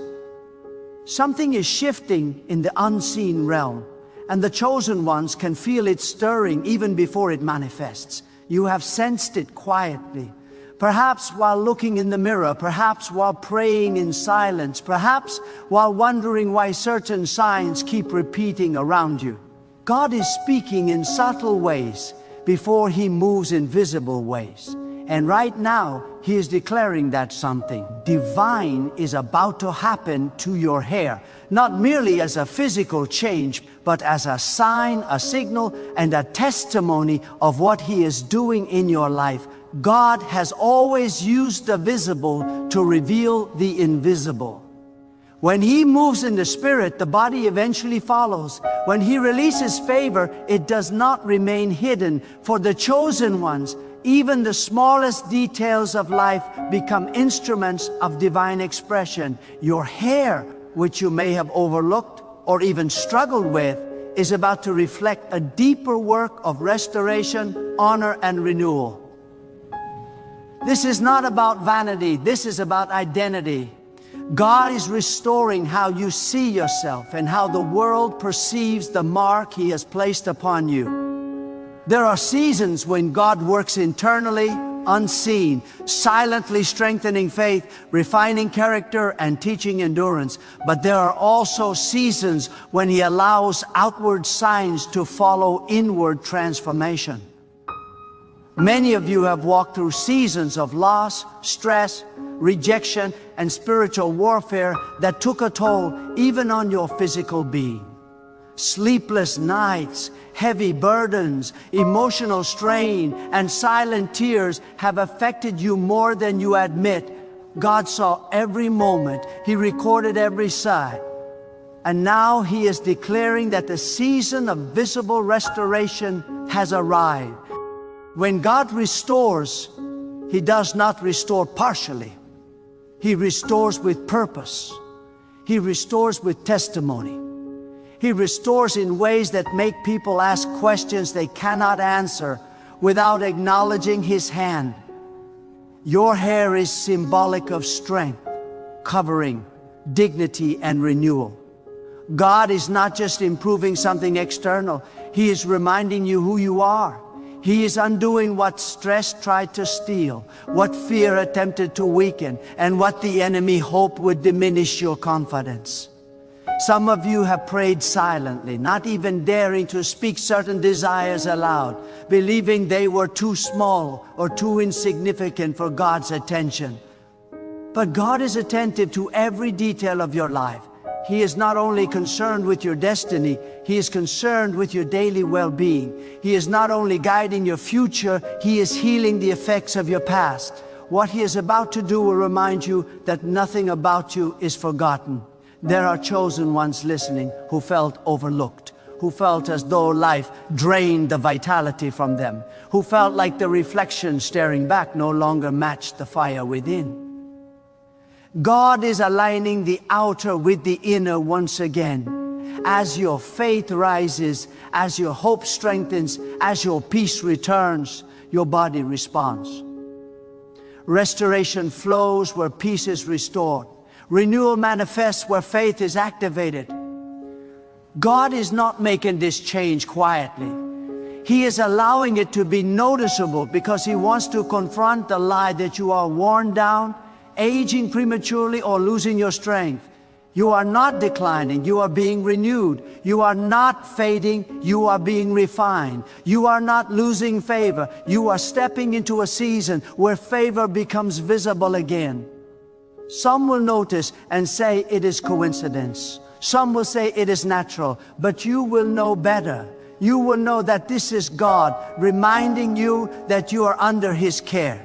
Speaker 1: something is shifting in the unseen realm, and the chosen ones can feel it stirring even before it manifests. You have sensed it quietly, perhaps while looking in the mirror, perhaps while praying in silence, perhaps while wondering why certain signs keep repeating around you. God is speaking in subtle ways before He moves in visible ways. And right now, He is declaring that something divine is about to happen to your hair, not merely as a physical change, but as a sign, a signal, and a testimony of what He is doing in your life. God has always used the visible to reveal the invisible. When He moves in the Spirit, the body eventually follows. When He releases favor, it does not remain hidden. For the chosen ones, even the smallest details of life become instruments of divine expression. Your hair, which you may have overlooked or even struggled with, is about to reflect a deeper work of restoration, honor, and renewal. This is not about vanity. This is about identity. God is restoring how you see yourself and how the world perceives the mark He has placed upon you. There are seasons when God works internally, unseen, silently strengthening faith, refining character, and teaching endurance. But there are also seasons when He allows outward signs to follow inward transformation. Many of you have walked through seasons of loss, stress, rejection, and spiritual warfare that took a toll even on your physical being. Sleepless nights, heavy burdens, emotional strain, and silent tears have affected you more than you admit. God saw every moment. He recorded every sigh. And now He is declaring that the season of visible restoration has arrived. When God restores, He does not restore partially. He restores with purpose. He restores with testimony. He restores in ways that make people ask questions they cannot answer without acknowledging His hand. Your hair is symbolic of strength, covering, dignity, and renewal. God is not just improving something external. He is reminding you who you are. He is undoing what stress tried to steal, what fear attempted to weaken, and what the enemy hoped would diminish your confidence. Some of you have prayed silently, not even daring to speak certain desires aloud, believing they were too small or too insignificant for God's attention. But God is attentive to every detail of your life. He is not only concerned with your destiny, He is concerned with your daily well-being. He is not only guiding your future, He is healing the effects of your past. What He is about to do will remind you that nothing about you is forgotten. There are chosen ones listening who felt overlooked, who felt as though life drained the vitality from them, who felt like the reflection staring back no longer matched the fire within. God is aligning the outer with the inner once again. As your faith rises, as your hope strengthens, as your peace returns, your body responds. Restoration flows where peace is restored. Renewal manifests where faith is activated. God is not making this change quietly. He is allowing it to be noticeable because He wants to confront the lie that you are worn down, aging prematurely, or losing your strength. You are not declining, you are being renewed. You are not fading, you are being refined. You are not losing favor, you are stepping into a season where favor becomes visible again. Some will notice and say it is coincidence. Some will say it is natural, but you will know better. You will know that this is God reminding you that you are under His care.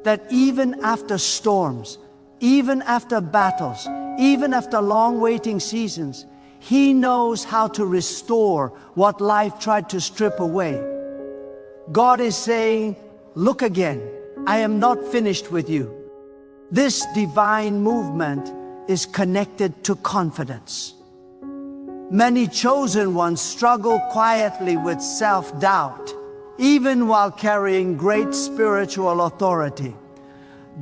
Speaker 1: That even after storms, even after battles, even after long waiting seasons, He knows how to restore what life tried to strip away. God is saying, look again, I am not finished with you. This divine movement is connected to confidence. Many chosen ones struggle quietly with self-doubt, even while carrying great spiritual authority.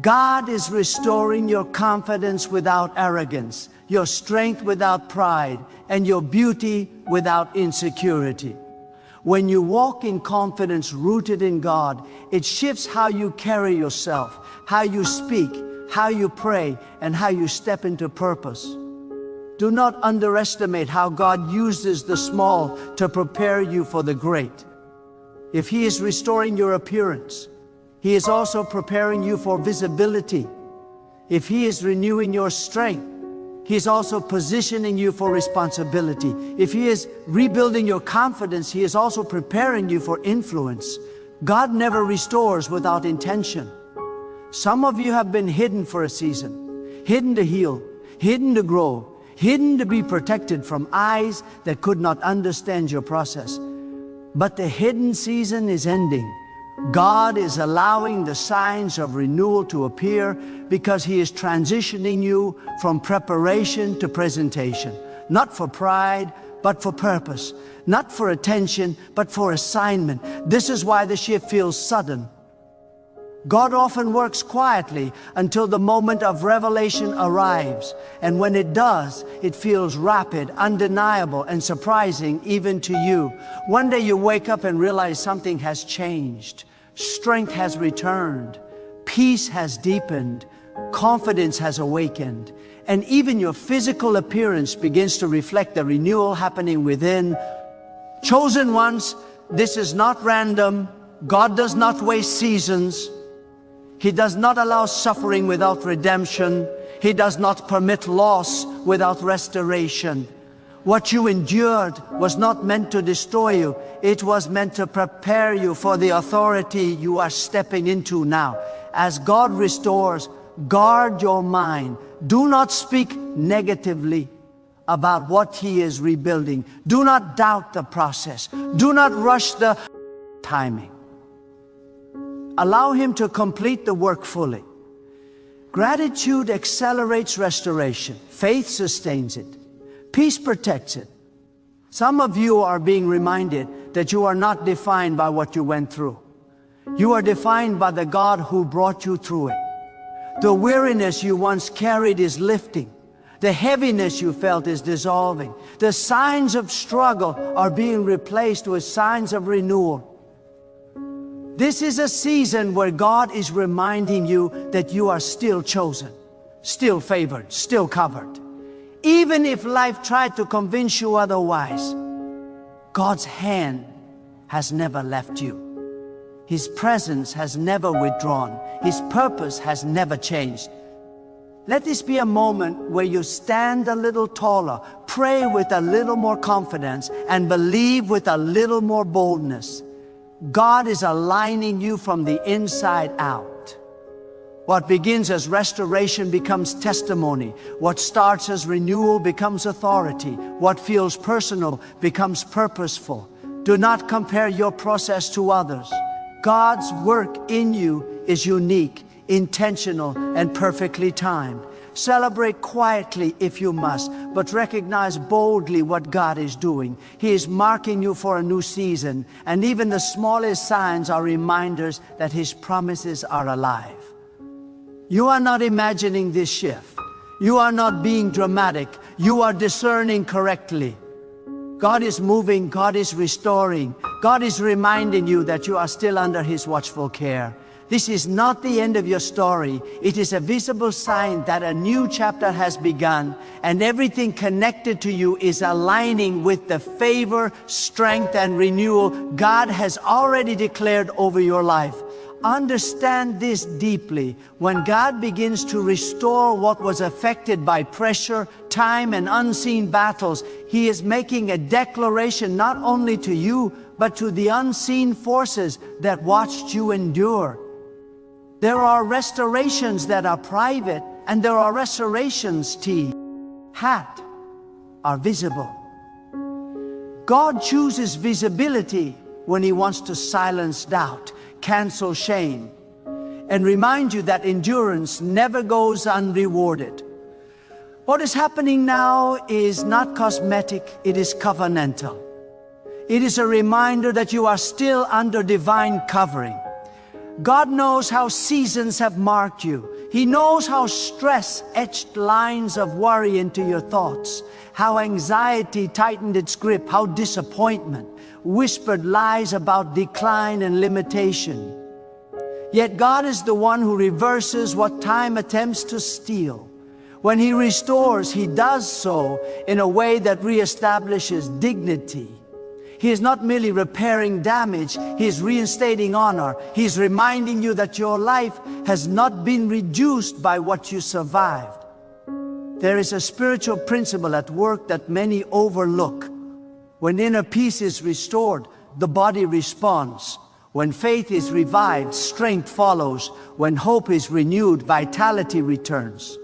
Speaker 1: God is restoring your confidence without arrogance, your strength without pride, and your beauty without insecurity. When you walk in confidence rooted in God, it shifts how you carry yourself, how you speak, how you pray, and how you step into purpose. Do not underestimate how God uses the small to prepare you for the great. If He is restoring your appearance, He is also preparing you for visibility. If He is renewing your strength, He is also positioning you for responsibility. If He is rebuilding your confidence, He is also preparing you for influence. God never restores without intention. Some of you have been hidden for a season, hidden to heal, hidden to grow, hidden to be protected from eyes that could not understand your process. But the hidden season is ending. God is allowing the signs of renewal to appear because He is transitioning you from preparation to presentation. Not for pride, but for purpose. Not for attention, but for assignment. This is why the shift feels sudden. God often works quietly until the moment of revelation arrives. And when it does, it feels rapid, undeniable, and surprising even to you. One day you wake up and realize something has changed. Strength has returned. Peace has deepened. Confidence has awakened. And even your physical appearance begins to reflect the renewal happening within. Chosen ones, this is not random. God does not waste seasons. He does not allow suffering without redemption. He does not permit loss without restoration. What you endured was not meant to destroy you. It was meant to prepare you for the authority you are stepping into now. As God restores, guard your mind. Do not speak negatively about what He is rebuilding. Do not doubt the process. Do not rush the timing. Allow Him to complete the work fully. Gratitude accelerates restoration. Faith sustains it. Peace protects it. Some of you are being reminded that you are not defined by what you went through. You are defined by the God who brought you through it. The weariness you once carried is lifting. The heaviness you felt is dissolving. The signs of struggle are being replaced with signs of renewal. This is a season where God is reminding you that you are still chosen, still favored, still covered. Even if life tried to convince you otherwise, God's hand has never left you. His presence has never withdrawn. His purpose has never changed. Let this be a moment where you stand a little taller, pray with a little more confidence, and believe with a little more boldness. God is aligning you from the inside out. What begins as restoration becomes testimony. What starts as renewal becomes authority. What feels personal becomes purposeful. Do not compare your process to others. God's work in you is unique, intentional, and perfectly timed. Celebrate quietly if you must, but recognize boldly what God is doing. He is marking you for a new season, and even the smallest signs are reminders that His promises are alive. You are not imagining this shift. You are not being dramatic. You are discerning correctly. God is moving, God is restoring. God is reminding you that you are still under His watchful care. This is not the end of your story. It is a visible sign that a new chapter has begun, and everything connected to you is aligning with the favor, strength, and renewal God has already declared over your life. Understand this deeply. When God begins to restore what was affected by pressure, time, and unseen battles, He is making a declaration not only to you, but to the unseen forces that watched you endure. There are restorations that are private, and there are restorations, are visible. God chooses visibility when He wants to silence doubt, cancel shame, and remind you that endurance never goes unrewarded. What is happening now is not cosmetic, it is covenantal. It is a reminder that you are still under divine covering. God knows how seasons have marked you. He knows how stress etched lines of worry into your thoughts, how anxiety tightened its grip, how disappointment whispered lies about decline and limitation. Yet God is the one who reverses what time attempts to steal. When He restores, He does so in a way that reestablishes dignity. He is not merely repairing damage, He is reinstating honor. He is reminding you that your life has not been reduced by what you survived. There is a spiritual principle at work that many overlook. When inner peace is restored, the body responds. When faith is revived, strength follows. When hope is renewed, vitality returns.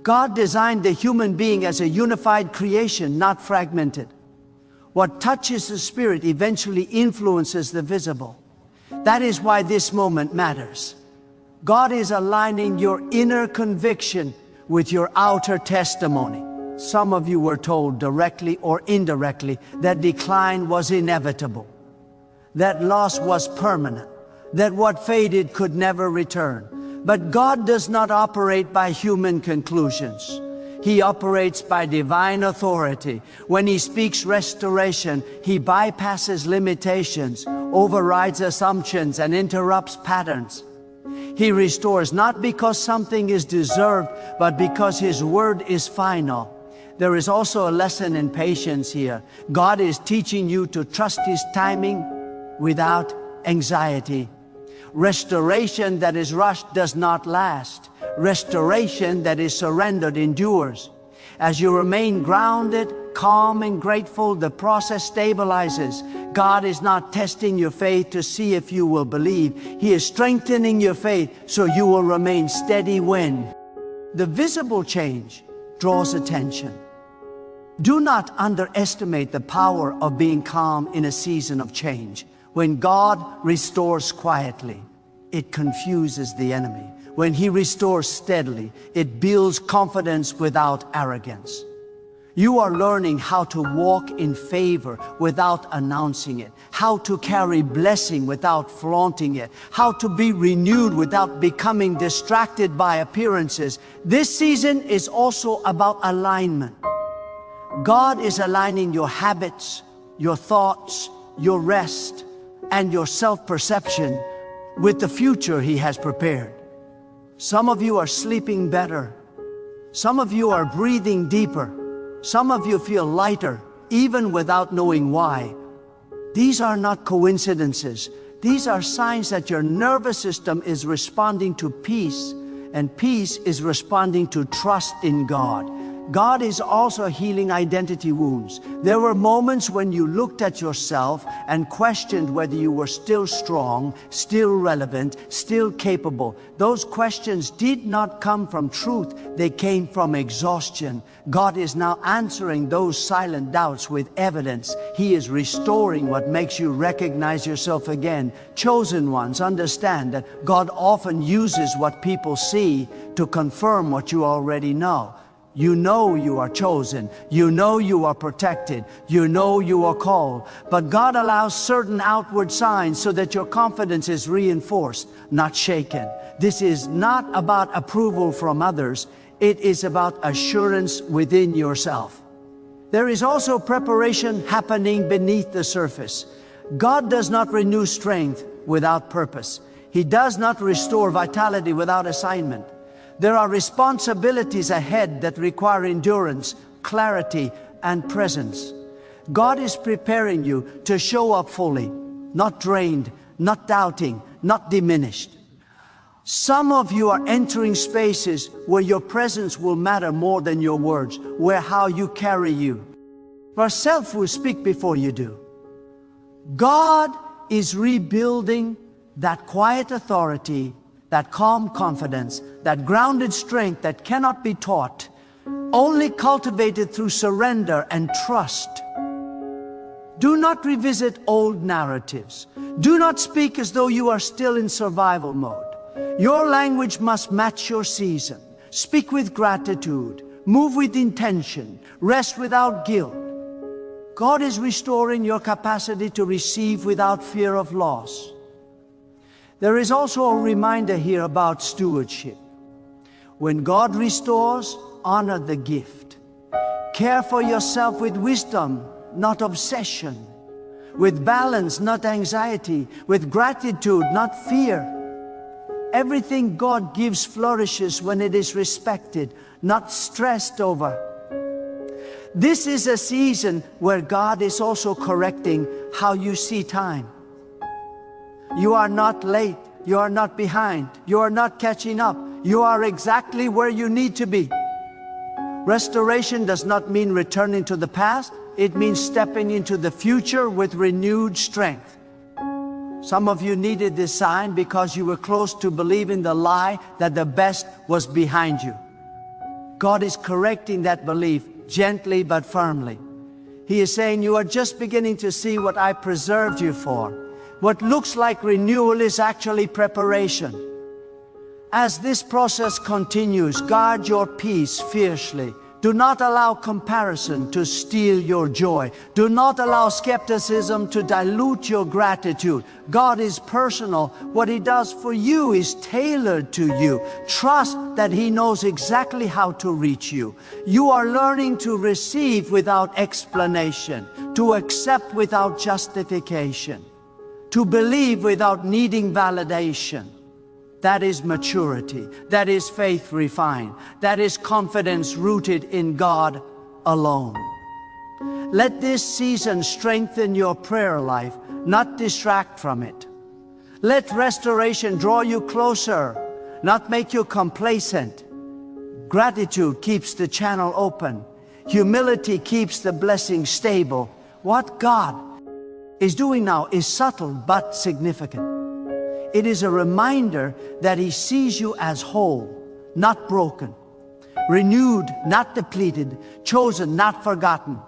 Speaker 1: God designed the human being as a unified creation, not fragmented. What touches the spirit eventually influences the visible. That is why this moment matters. God is aligning your inner conviction with your outer testimony. Some of you were told directly or indirectly that decline was inevitable, that loss was permanent, that what faded could never return. But God does not operate by human conclusions. He operates by divine authority. When He speaks restoration, He bypasses limitations, overrides assumptions, and interrupts patterns. He restores not because something is deserved, but because His word is final. There is also a lesson in patience here. God is teaching you to trust His timing without anxiety. Restoration that is rushed does not last. Restoration that is surrendered endures. As you remain grounded, calm, and grateful, the process stabilizes. God is not testing your faith to see if you will believe. He is strengthening your faith so you will remain steady when the visible change draws attention. Do not underestimate the power of being calm in a season of change. When God restores quietly, it confuses the enemy. When He restores steadily, it builds confidence without arrogance. You are learning how to walk in favor without announcing it, how to carry blessing without flaunting it, how to be renewed without becoming distracted by appearances. This season is also about alignment. God is aligning your habits, your thoughts, your rest, and your self-perception with the future He has prepared. Some of you are sleeping better. Some of you are breathing deeper. Some of you feel lighter, even without knowing why. These are not coincidences. These are signs that your nervous system is responding to peace, and peace is responding to trust in God. God is also healing identity wounds. There were moments when you looked at yourself and questioned whether you were still strong, still relevant, still capable. Those questions did not come from truth, they came from exhaustion. God is now answering those silent doubts with evidence. He is restoring what makes you recognize yourself again. Chosen ones understand that God often uses what people see to confirm what you already know. You know you are chosen. You know you are protected. You know you are called. But God allows certain outward signs so that your confidence is reinforced, not shaken. This is not about approval from others. It is about assurance within yourself. There is also preparation happening beneath the surface. God does not renew strength without purpose. He does not restore vitality without assignment. There are responsibilities ahead that require endurance, clarity, and presence. God is preparing you to show up fully, not drained, not doubting, not diminished. Some of you are entering spaces where your presence will matter more than your words, where how you carry you. For self will speak before you do. God is rebuilding that quiet authority, that calm confidence, that grounded strength that cannot be taught, only cultivated through surrender and trust. Do not revisit old narratives. Do not speak as though you are still in survival mode. Your language must match your season. Speak with gratitude. Move with intention. Rest without guilt. God is restoring your capacity to receive without fear of loss. There is also a reminder here about stewardship. When God restores, honor the gift. Care for yourself with wisdom, not obsession. With balance, not anxiety. With gratitude, not fear. Everything God gives flourishes when it is respected, not stressed over. This is a season where God is also correcting how you see time. You are not late. You are not behind. You are not catching up. You are exactly where you need to be. Restoration does not mean returning to the past. It means stepping into the future with renewed strength. Some of you needed this sign because you were close to believing the lie that the best was behind you. God is correcting that belief gently but firmly. He is saying, you are just beginning to see what I preserved you for. What looks like renewal is actually preparation. As this process continues, guard your peace fiercely. Do not allow comparison to steal your joy. Do not allow skepticism to dilute your gratitude. God is personal. What He does for you is tailored to you. Trust that He knows exactly how to reach you. You are learning to receive without explanation, to accept without justification, to believe without needing validation. That is maturity. That is faith refined. That is confidence rooted in God alone. Let this season strengthen your prayer life, not distract from it. Let restoration draw you closer, not make you complacent. Gratitude keeps the channel open. Humility keeps the blessing stable. What God is doing now is subtle but significant. It is a reminder that He sees you as whole, not broken, renewed, not depleted, chosen, not forgotten.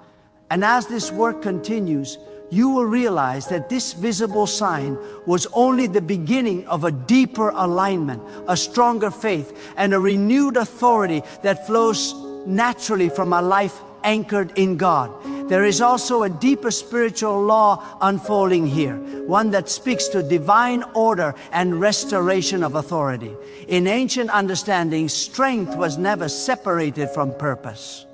Speaker 1: And as this work continues, you will realize that this visible sign was only the beginning of a deeper alignment, a stronger faith, and a renewed authority that flows naturally from a life anchored in God. There is also a deeper spiritual law unfolding here, one that speaks to divine order and restoration of authority. In ancient understanding, strength was never separated from purpose.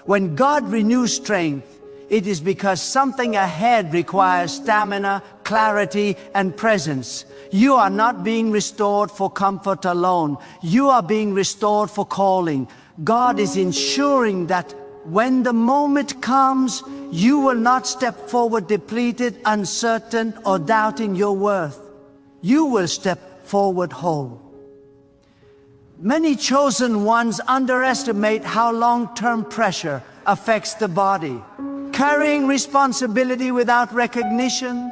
Speaker 1: When God renews strength, it is because something ahead requires stamina, clarity, and presence. You are not being restored for comfort alone. You are being restored for calling. God is ensuring that when the moment comes, you will not step forward depleted, uncertain, or doubting your worth. You will step forward whole. Many chosen ones underestimate how long-term pressure affects the body. Carrying responsibility without recognition,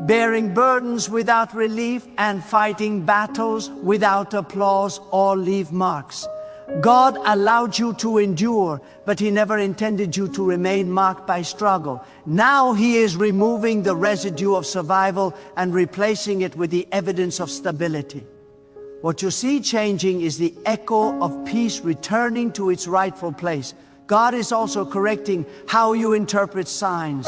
Speaker 1: bearing burdens without relief, and fighting battles without applause all leave marks. God allowed you to endure, but He never intended you to remain marked by struggle. Now He is removing the residue of survival and replacing it with the evidence of stability. What you see changing is the echo of peace returning to its rightful place. God is also correcting how you interpret signs.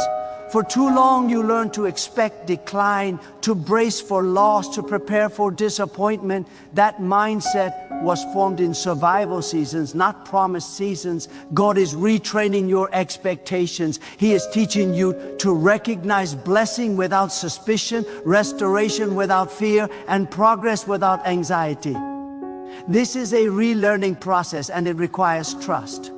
Speaker 1: For too long you learned to expect decline, to brace for loss, to prepare for disappointment. That mindset was formed in survival seasons, not promised seasons. God is retraining your expectations. He is teaching you to recognize blessing without suspicion, restoration without fear, and progress without anxiety. This is a relearning process, and it requires trust.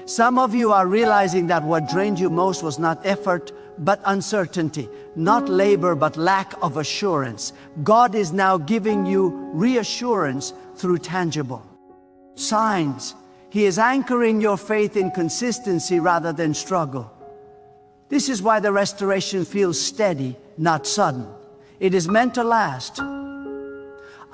Speaker 1: Some of you are realizing that what drained you most was not effort, but uncertainty, not labor, but lack of assurance. God is now giving you reassurance through tangible signs. He is anchoring your faith in consistency rather than struggle. This is why the restoration feels steady, not sudden. It is meant to last.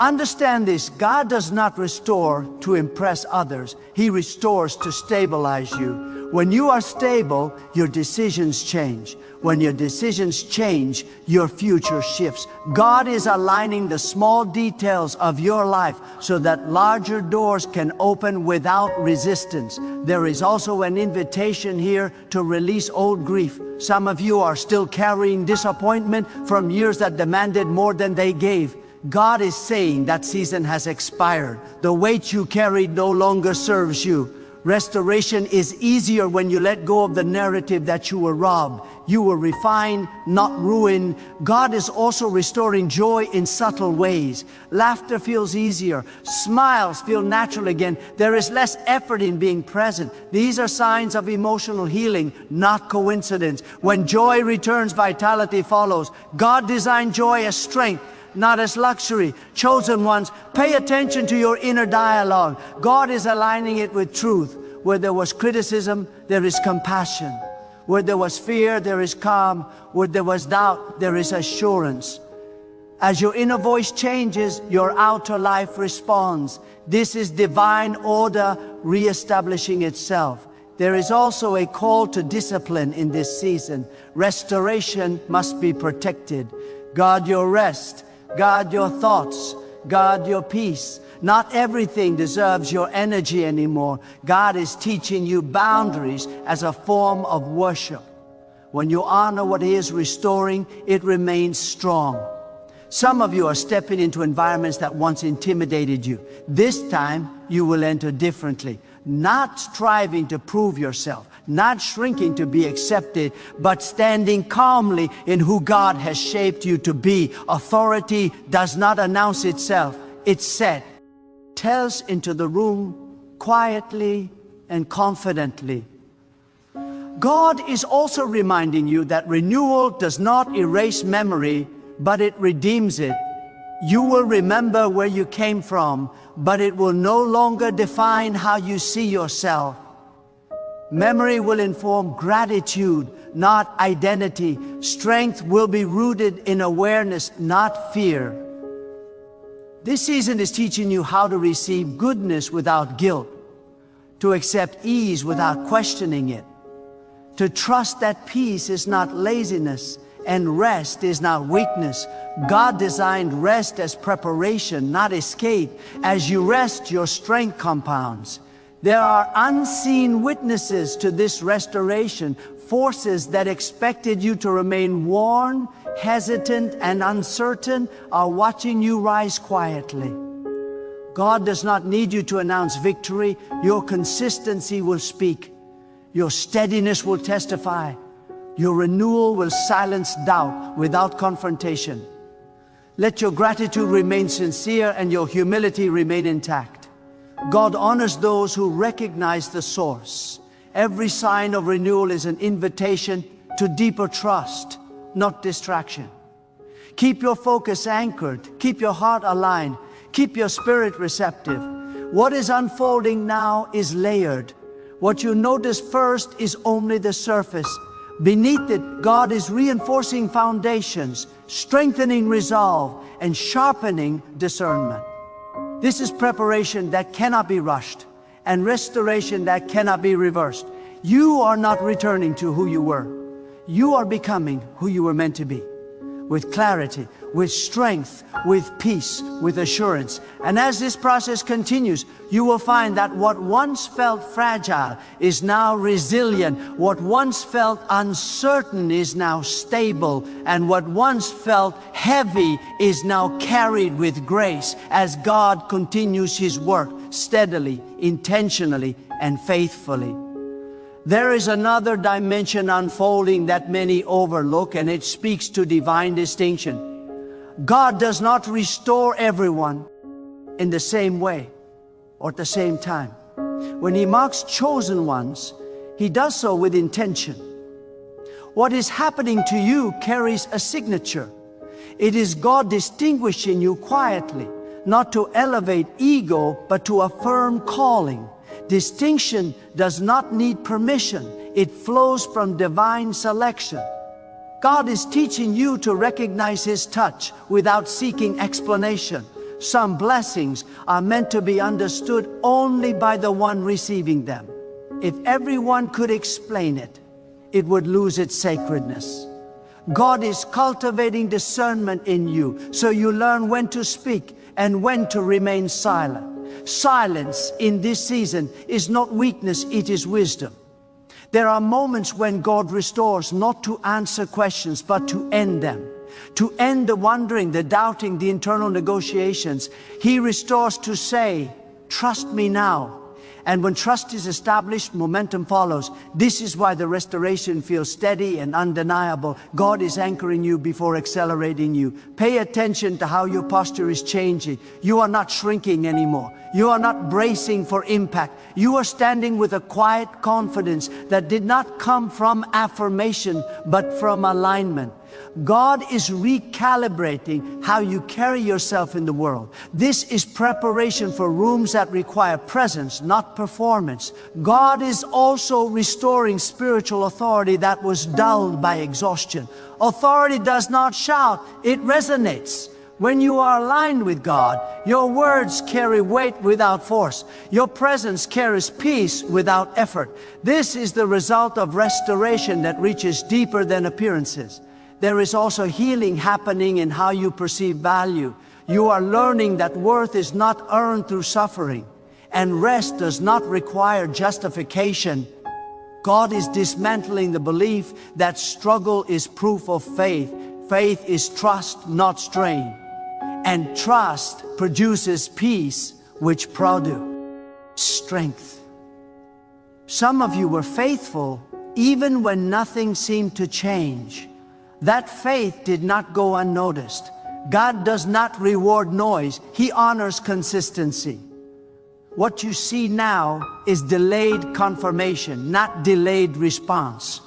Speaker 1: Understand this, God does not restore to impress others. He restores to stabilize you. When you are stable, your decisions change. When your decisions change, your future shifts. God is aligning the small details of your life so that larger doors can open without resistance. There is also an invitation here to release old grief. Some of you are still carrying disappointment from years that demanded more than they gave. God is saying that season has expired. The weight you carried no longer serves you. Restoration is easier when you let go of the narrative that you were robbed. You were refined, not ruined. God is also restoring joy in subtle ways. Laughter feels easier. Smiles feel natural again. There is less effort in being present. These are signs of emotional healing, not coincidence. When joy returns, vitality follows. God designed joy as strength, not as luxury. Chosen ones, pay attention to your inner dialogue. God is aligning it with truth. Where there was criticism, there is compassion. Where there was fear, there is calm. Where there was doubt, there is assurance. As your inner voice changes, your outer life responds. This is divine order reestablishing itself. There is also a call to discipline in this season. Restoration must be protected. Guard your rest. Guard your thoughts. Guard your peace. Not everything deserves your energy anymore. God is teaching you boundaries as a form of worship. When you honor what He is restoring, it remains strong. Some of you are stepping into environments that once intimidated you. This time, you will enter differently. Not striving to prove yourself, not shrinking to be accepted, but standing calmly in who God has shaped you to be. Authority does not announce itself. It's set. Tells into the room quietly and confidently. God is also reminding you that renewal does not erase memory, but it redeems it. You will remember where you came from, but it will no longer define how you see yourself. Memory will inform gratitude, not identity. Strength will be rooted in awareness, not fear. This season is teaching you how to receive goodness without guilt, to accept ease without questioning it, to trust that peace is not laziness, and rest is not weakness. God designed rest as preparation, not escape. As you rest, your strength compounds. There are unseen witnesses to this restoration, forces that expected you to remain worn, hesitant, and uncertain are watching you rise quietly. God does not need you to announce victory. Your consistency will speak. Your steadiness will testify. Your renewal will silence doubt without confrontation. Let your gratitude remain sincere and your humility remain intact. God honors those who recognize the source. Every sign of renewal is an invitation to deeper trust, not distraction. Keep your focus anchored, keep your heart aligned, keep your spirit receptive. What is unfolding now is layered. What you notice first is only the surface. Beneath it, God is reinforcing foundations, strengthening resolve, and sharpening discernment. This is preparation that cannot be rushed, and restoration that cannot be reversed. You are not returning to who you were. You are becoming who you were meant to be, with clarity, with strength, with peace, with assurance. And as this process continues, you will find that what once felt fragile is now resilient. What once felt uncertain is now stable. And what once felt heavy is now carried with grace as God continues His work steadily, intentionally, and faithfully. There is another dimension unfolding that many overlook, and it speaks to divine distinction. God does not restore everyone in the same way or at the same time. When He marks chosen ones, He does so with intention. What is happening to you carries a signature. It is God distinguishing you quietly, not to elevate ego, but to affirm calling. Distinction does not need permission. It flows from divine selection. God is teaching you to recognize His touch without seeking explanation. Some blessings are meant to be understood only by the one receiving them. If everyone could explain it, it would lose its sacredness. God is cultivating discernment in you, so you learn when to speak and when to remain silent. Silence in this season is not weakness, it is wisdom. There are moments when God restores not to answer questions, but to end them. To end the wondering, the doubting, the internal negotiations. He restores to say, trust me now. And when trust is established, momentum follows. This is why the restoration feels steady and undeniable. God is anchoring you before accelerating you. Pay attention to how your posture is changing. You are not shrinking anymore. You are not bracing for impact. You are standing with a quiet confidence that did not come from affirmation, but from alignment. God is recalibrating how you carry yourself in the world. This is preparation for rooms that require presence, not performance. God is also restoring spiritual authority that was dulled by exhaustion. Authority does not shout, it resonates. When you are aligned with God, your words carry weight without force. Your presence carries peace without effort. This is the result of restoration that reaches deeper than appearances. There is also healing happening in how you perceive value. You are learning that worth is not earned through suffering, and rest does not require justification. God is dismantling the belief that struggle is proof of faith. Faith is trust, not strain. And trust produces peace, which produces strength. Some of you were faithful even when nothing seemed to change. That faith did not go unnoticed. God does not reward noise. He honors consistency. What you see now is delayed confirmation, not delayed response.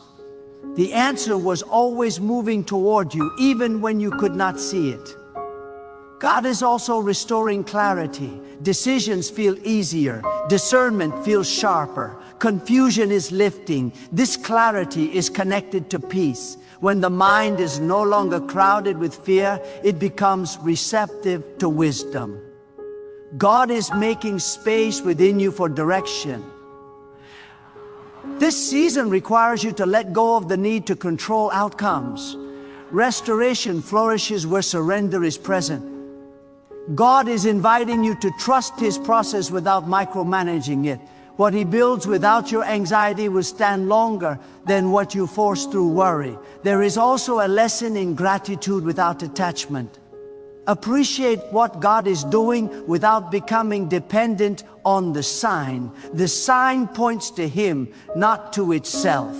Speaker 1: The answer was always moving toward you, even when you could not see it. God is also restoring clarity. Decisions feel easier. Discernment feels sharper. Confusion is lifting. This clarity is connected to peace. When the mind is no longer crowded with fear, it becomes receptive to wisdom. God is making space within you for direction. This season requires you to let go of the need to control outcomes. Restoration flourishes where surrender is present. God is inviting you to trust His process without micromanaging it. What He builds without your anxiety will stand longer than what you force through worry. There is also a lesson in gratitude without attachment. Appreciate what God is doing without becoming dependent on the sign. The sign points to Him, not to itself.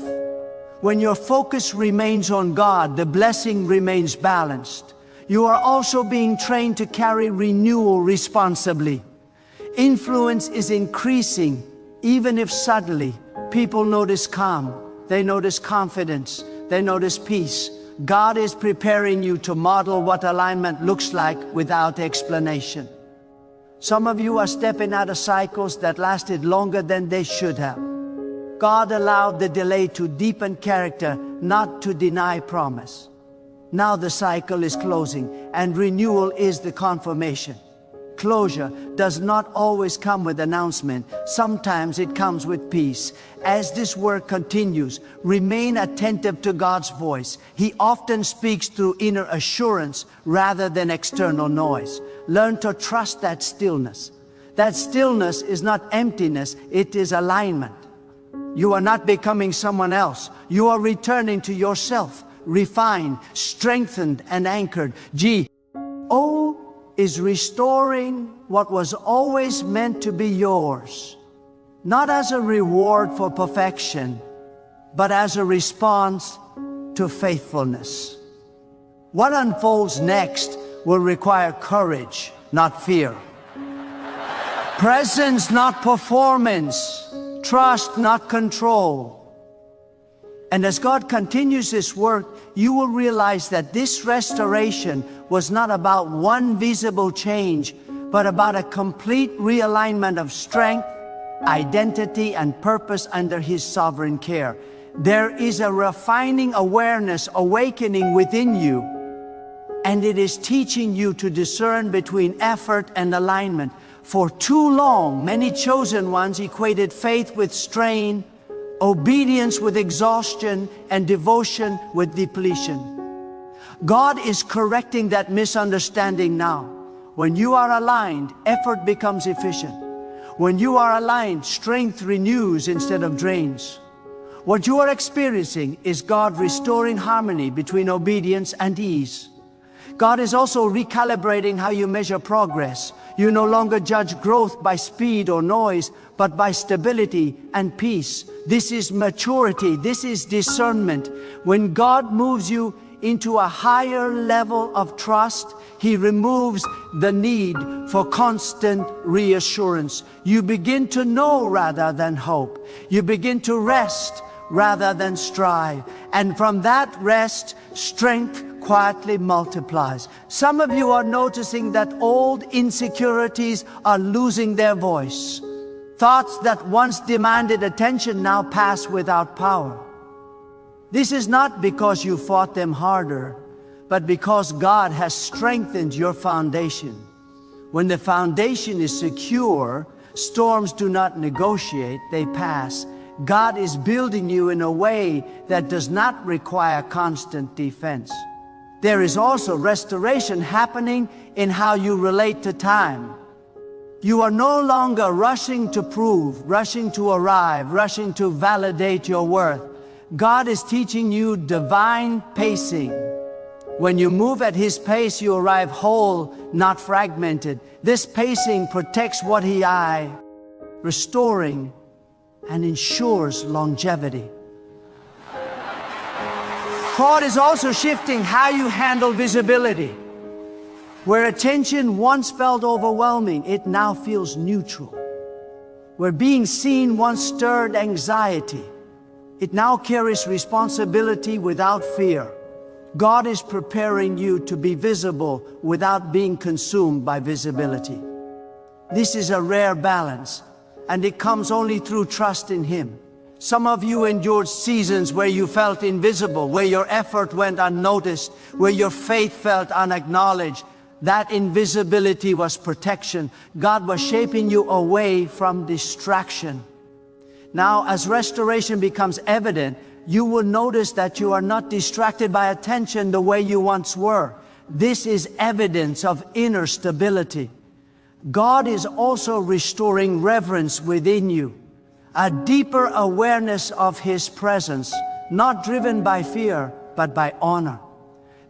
Speaker 1: When your focus remains on God, the blessing remains balanced. You are also being trained to carry renewal responsibly. Influence is increasing, even if subtly. People notice calm, they notice confidence, they notice peace. God is preparing you to model what alignment looks like without explanation. Some of you are stepping out of cycles that lasted longer than they should have. God allowed the delay to deepen character, not to deny promise. Now the cycle is closing, and renewal is the confirmation. Closure does not always come with announcement. Sometimes it comes with peace. As this work continues, remain attentive to God's voice. He often speaks through inner assurance rather than external noise. Learn to trust that stillness. That stillness is not emptiness, it is alignment. You are not becoming someone else. You are returning to yourself, refined, strengthened, and anchored. O is restoring what was always meant to be yours, not as a reward for perfection, but as a response to faithfulness. What unfolds next will require courage, not fear. Presence, not performance. Trust, not control. And as God continues His work, you will realize that this restoration was not about one visible change, but about a complete realignment of strength, identity, and purpose under His sovereign care. There is a refining awareness awakening within you, and it is teaching you to discern between effort and alignment. For too long, many chosen ones equated faith with strain, obedience with exhaustion, and devotion with depletion. God is correcting that misunderstanding now. When you are aligned, effort becomes efficient. When you are aligned, strength renews instead of drains. What you are experiencing is God restoring harmony between obedience and ease. God is also recalibrating how you measure progress. You no longer judge growth by speed or noise, but by stability and peace. This is maturity. This is discernment. When God moves you into a higher level of trust, He removes the need for constant reassurance. You begin to know rather than hope. You begin to rest rather than strive. And from that rest, strength quietly multiplies. Some of you are noticing that old insecurities are losing their voice. Thoughts that once demanded attention now pass without power. This is not because you fought them harder, but because God has strengthened your foundation. When the foundation is secure, storms do not negotiate, they pass. God is building you in a way that does not require constant defense. There is also restoration happening in how you relate to time. You are no longer rushing to prove, rushing to arrive, rushing to validate your worth. God is teaching you divine pacing. When you move at His pace, you arrive whole, not fragmented. This pacing protects what He eyes, restoring and ensures longevity. God is also shifting how you handle visibility. Where attention once felt overwhelming, it now feels neutral. Where being seen once stirred anxiety, it now carries responsibility without fear. God is preparing you to be visible without being consumed by visibility. This is a rare balance, and it comes only through trust in Him. Some of you endured seasons where you felt invisible, where your effort went unnoticed, where your faith felt unacknowledged. That invisibility was protection. God was shaping you away from distraction. Now, as restoration becomes evident, you will notice that you are not distracted by attention the way you once were. This is evidence of inner stability. God is also restoring reverence within you, a deeper awareness of His presence, not driven by fear, but by honor.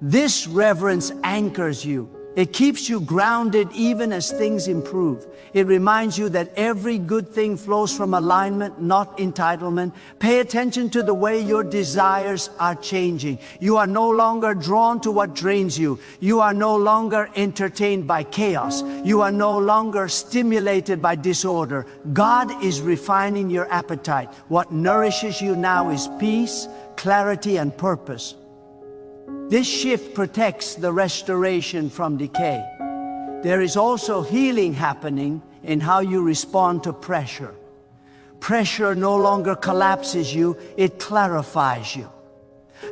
Speaker 1: This reverence anchors you. It keeps you grounded even as things improve. It reminds you that every good thing flows from alignment, not entitlement. Pay attention to the way your desires are changing. You are no longer drawn to what drains you. You are no longer entertained by chaos. You are no longer stimulated by disorder. God is refining your appetite. What nourishes you now is peace, clarity, and purpose. This shift protects the restoration from decay. There is also healing happening in how you respond to pressure. Pressure no longer collapses you, it clarifies you.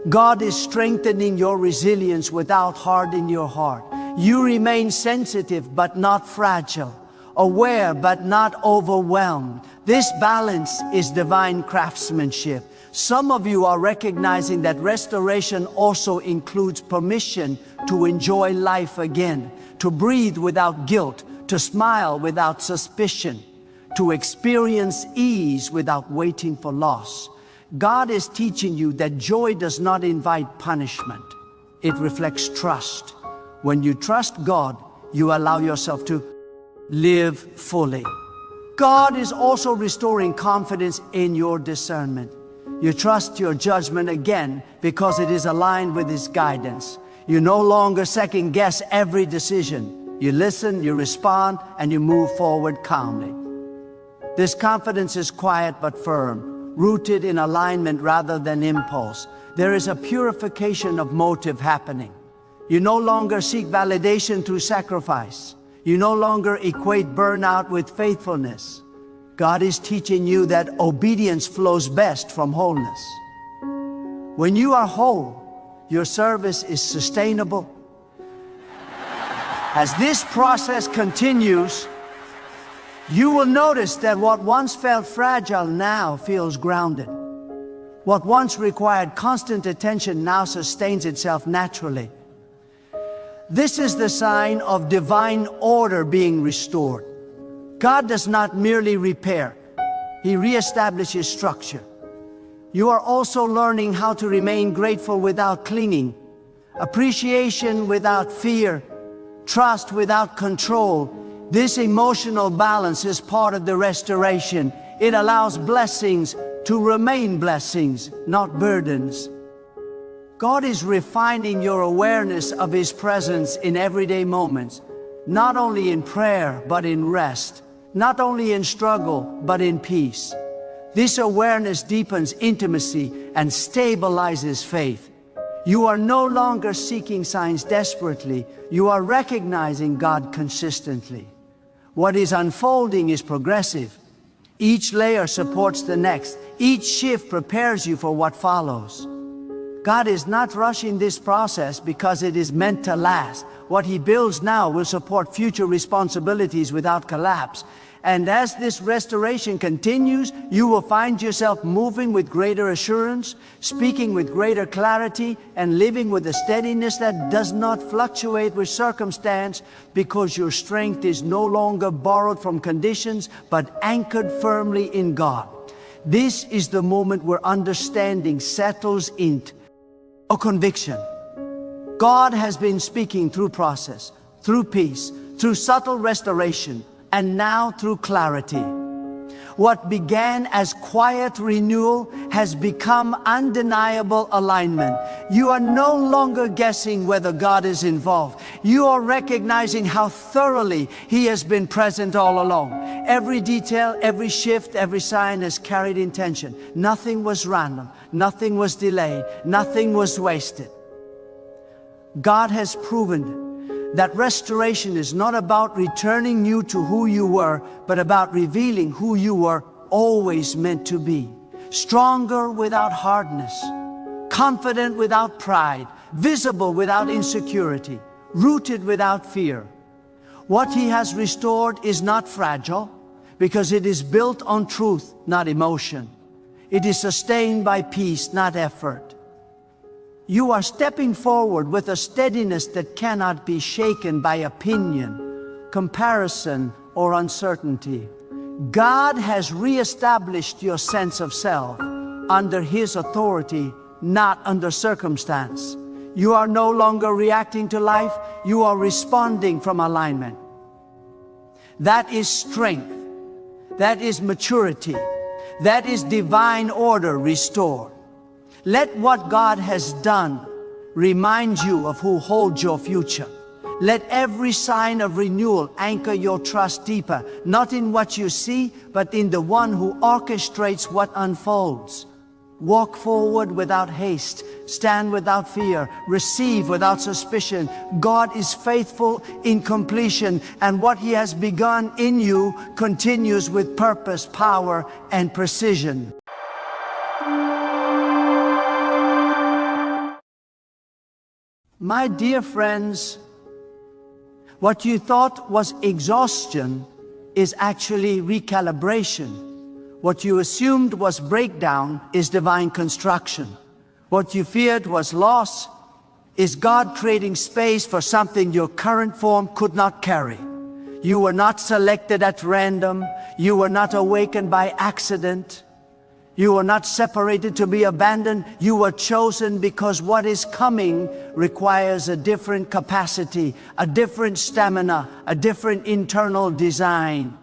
Speaker 1: God is strengthening your resilience without hardening your heart. You remain sensitive but not fragile, aware but not overwhelmed. This balance is divine craftsmanship. Some of you are recognizing that restoration also includes permission to enjoy life again, to breathe without guilt, to smile without suspicion, to experience ease without waiting for loss. God is teaching you that joy does not invite punishment. It reflects trust. When you trust God, you allow yourself to live fully. God is also restoring confidence in your discernment. You trust your judgment again because it is aligned with His guidance. You no longer second guess every decision. You listen, you respond, and you move forward calmly. This confidence is quiet but firm, rooted in alignment rather than impulse. There is a purification of motive happening. You no longer seek validation through sacrifice. You no longer equate burnout with faithfulness. God is teaching you that obedience flows best from wholeness. When you are whole, your service is sustainable. As this process continues, you will notice that what once felt fragile now feels grounded. What once required constant attention now sustains itself naturally. This is the sign of divine order being restored. God does not merely repair, He reestablishes structure. You are also learning how to remain grateful without clinging, appreciation without fear, trust without control. This emotional balance is part of the restoration. It allows blessings to remain blessings, not burdens. God is refining your awareness of His presence in everyday moments, not only in prayer, but in rest. Not only in struggle, but in peace. This awareness deepens intimacy and stabilizes faith. You are no longer seeking signs desperately. You are recognizing God consistently. What is unfolding is progressive. Each layer supports the next. Each shift prepares you for what follows. God is not rushing this process because it is meant to last. What He builds now will support future responsibilities without collapse. And as this restoration continues, you will find yourself moving with greater assurance, speaking with greater clarity, and living with a steadiness that does not fluctuate with circumstance, because your strength is no longer borrowed from conditions, but anchored firmly in God. This is the moment where understanding settles into a conviction. God has been speaking through process, through peace, through subtle restoration, and now through clarity. What began as quiet renewal has become undeniable alignment. You are no longer guessing whether God is involved. You are recognizing how thoroughly He has been present all along. Every detail, every shift, every sign has carried intention. Nothing was random. Nothing was delayed. Nothing was wasted. God has proven that restoration is not about returning you to who you were, but about revealing who you were always meant to be. Stronger without hardness, confident without pride, visible without insecurity, rooted without fear. What He has restored is not fragile, because it is built on truth, not emotion. It is sustained by peace, not effort. You are stepping forward with a steadiness that cannot be shaken by opinion, comparison, or uncertainty. God has reestablished your sense of self under His authority, not under circumstance. You are no longer reacting to life, you are responding from alignment. That is strength. That is maturity. That is divine order restored. Let what God has done remind you of who holds your future. Let every sign of renewal anchor your trust deeper, not in what you see, but in the one who orchestrates what unfolds. Walk forward without haste. Stand without fear. Receive without suspicion. God is faithful in completion, and what He has begun in you continues with purpose, power, and precision. My dear friends, what you thought was exhaustion is actually recalibration. What you assumed was breakdown is divine construction. What you feared was loss is God creating space for something your current form could not carry. You were not selected at random. You were not awakened by accident. You were not separated to be abandoned. You were chosen because what is coming requires a different capacity, a different stamina, a different internal design.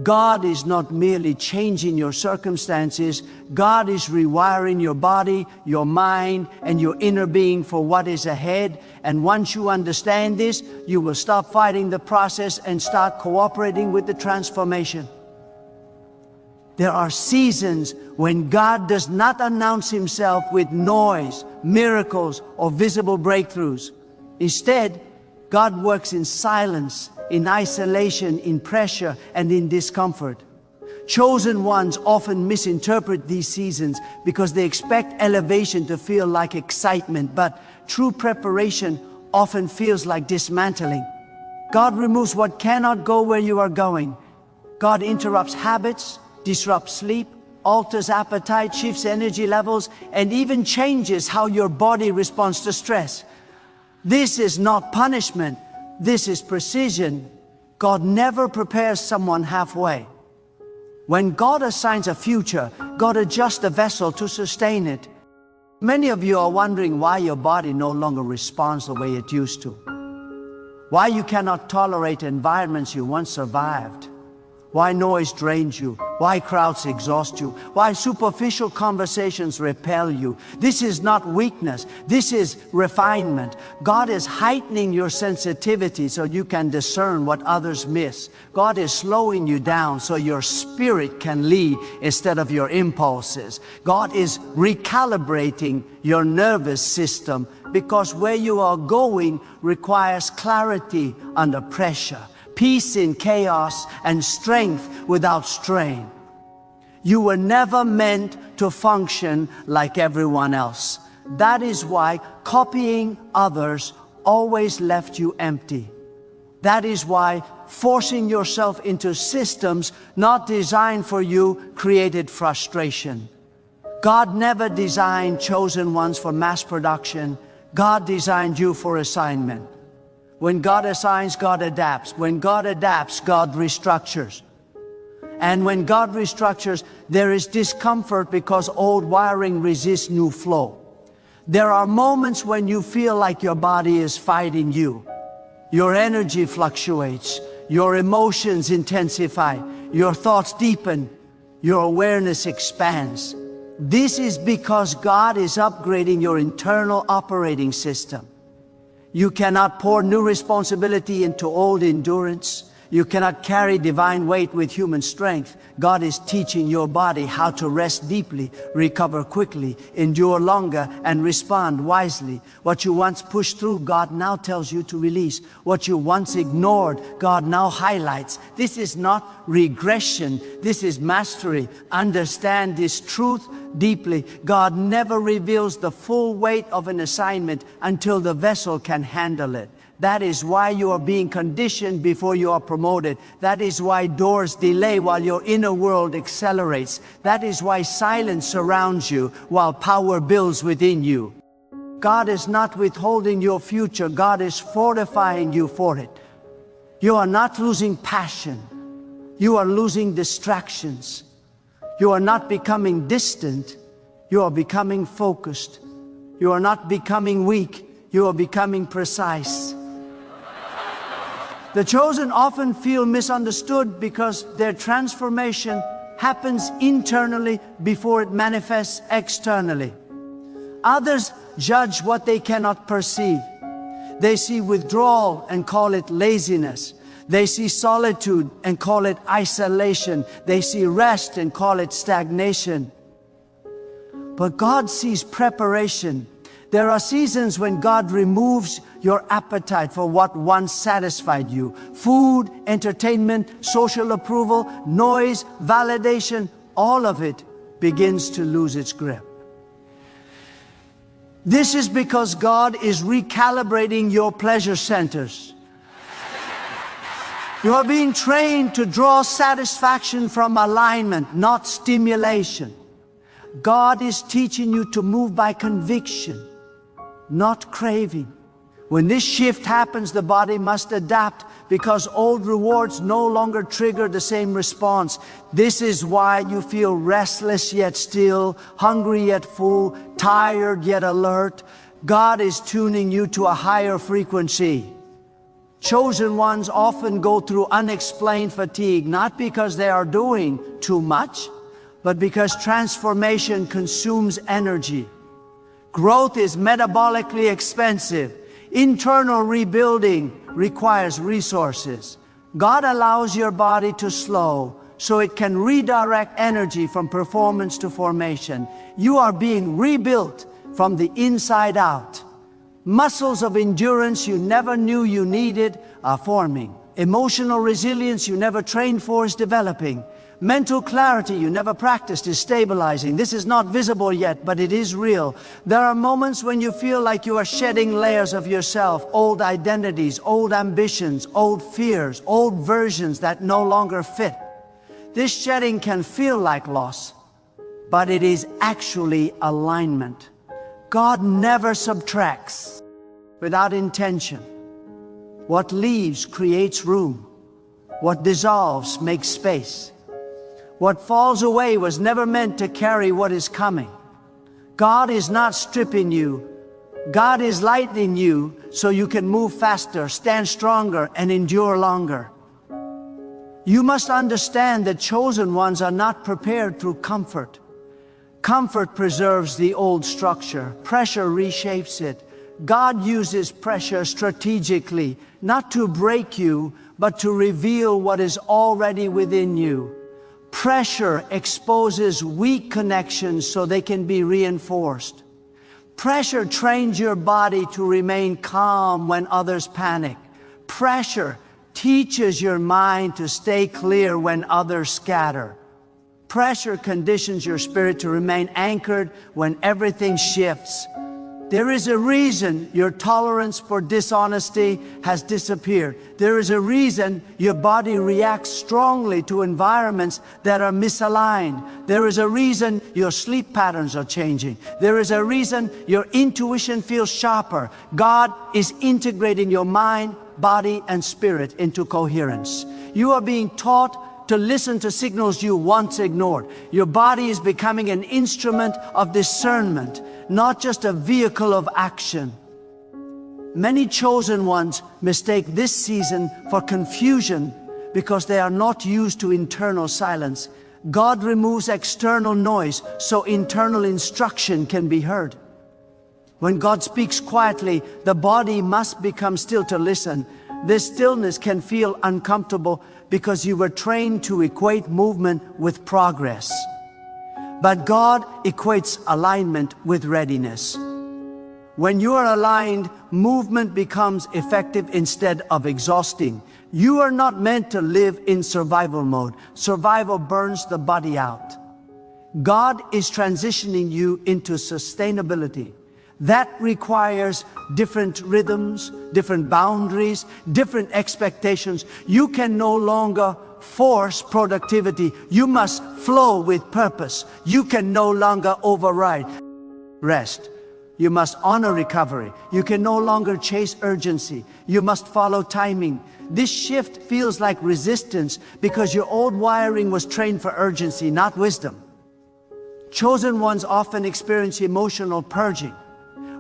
Speaker 1: God is not merely changing your circumstances. God is rewiring your body, your mind, and your inner being for what is ahead. And once you understand this, you will stop fighting the process and start cooperating with the transformation. There are seasons when God does not announce Himself with noise, miracles, or visible breakthroughs. Instead, God works in silence, in isolation, in pressure, and in discomfort. Chosen ones often misinterpret these seasons because they expect elevation to feel like excitement, but true preparation often feels like dismantling. God removes what cannot go where you are going. God interrupts habits, disrupts sleep, alters appetite, shifts energy levels, and even changes how your body responds to stress. This is not punishment. This is precision. God never prepares someone halfway. When God assigns a future, God adjusts the vessel to sustain it. Many of you are wondering why your body no longer responds the way it used to. Why you cannot tolerate environments you once survived. Why noise drains you. Why crowds exhaust you. Why superficial conversations repel you. This is not weakness. This is refinement. God is heightening your sensitivity so you can discern what others miss. God is slowing you down so your spirit can lead instead of your impulses. God is recalibrating your nervous system because where you are going requires clarity under pressure, peace in chaos, and strength without strain. You were never meant to function like everyone else. That is why copying others always left you empty. That is why forcing yourself into systems not designed for you created frustration. God never designed chosen ones for mass production. God designed you for assignment. When God assigns, God adapts. When God adapts, God restructures. And when God restructures, there is discomfort because old wiring resists new flow. There are moments when you feel like your body is fighting you. Your energy fluctuates. Your emotions intensify. Your thoughts deepen. Your awareness expands. This is because God is upgrading your internal operating system. You cannot pour new responsibility into old endurance. You cannot carry divine weight with human strength. God is teaching your body how to rest deeply, recover quickly, endure longer, and respond wisely. What you once pushed through, God now tells you to release. What you once ignored, God now highlights. This is not regression. This is mastery. Understand this truth deeply. God never reveals the full weight of an assignment until the vessel can handle it. That is why you are being conditioned before you are promoted. That is why doors delay while your inner world accelerates. That is why silence surrounds you while power builds within you. God is not withholding your future. God is fortifying you for it. You are not losing passion. You are losing distractions. You are not becoming distant. You are becoming focused. You are not becoming weak, you are becoming precise. The chosen often feel misunderstood because their transformation happens internally before it manifests externally. Others judge what they cannot perceive. They see withdrawal and call it laziness. They see solitude and call it isolation. They see rest and call it stagnation. But God sees preparation. There are seasons when God removes your appetite for what once satisfied you. Food, entertainment, social approval, noise, validation, all of it begins to lose its grip. This is because God is recalibrating your pleasure centers. You are being trained to draw satisfaction from alignment, not stimulation. God is teaching you to move by conviction, not craving. When this shift happens, the body must adapt because old rewards no longer trigger the same response. This is why you feel restless yet still, hungry yet full, tired yet alert. God is tuning you to a higher frequency. Chosen ones often go through unexplained fatigue, not because they are doing too much, but because transformation consumes energy. Growth is metabolically expensive. Internal rebuilding requires resources. God allows your body to slow so it can redirect energy from performance to formation. You are being rebuilt from the inside out. Muscles of endurance you never knew you needed are forming. Emotional resilience you never trained for is developing. Mental clarity you never practiced is stabilizing. This is not visible yet, but it is real. There are moments when you feel like you are shedding layers of yourself, old identities, old ambitions, old fears, old versions that no longer fit. This shedding can feel like loss, but it is actually alignment. God never subtracts without intention. What leaves creates room. What dissolves makes space. What falls away was never meant to carry what is coming. God is not stripping you. God is lightening you so you can move faster, stand stronger, and endure longer. You must understand that chosen ones are not prepared through comfort. Comfort preserves the old structure. Pressure reshapes it. God uses pressure strategically, not to break you, but to reveal what is already within you. Pressure exposes weak connections so they can be reinforced. Pressure trains your body to remain calm when others panic. Pressure teaches your mind to stay clear when others scatter. Pressure conditions your spirit to remain anchored when everything shifts. There is a reason your tolerance for dishonesty has disappeared. There is a reason your body reacts strongly to environments that are misaligned. There is a reason your sleep patterns are changing. There is a reason your intuition feels sharper. God is integrating your mind, body, and spirit into coherence. You are being taught to listen to signals you once ignored. Your body is becoming an instrument of discernment, not just a vehicle of action. Many chosen ones mistake this season for confusion because they are not used to internal silence. God removes external noise so internal instruction can be heard. When God speaks quietly, the body must become still to listen. This stillness can feel uncomfortable because you were trained to equate movement with progress. But God equates alignment with readiness. When you are aligned, movement becomes effective instead of exhausting. You are not meant to live in survival mode. Survival burns the body out. God is transitioning you into sustainability. That requires different rhythms, different boundaries, different expectations. You can no longer force productivity. You must flow with purpose. You can no longer override rest. You must honor recovery. You can no longer chase urgency. You must follow timing. This shift feels like resistance because your old wiring was trained for urgency, not wisdom. Chosen ones often experience emotional purging.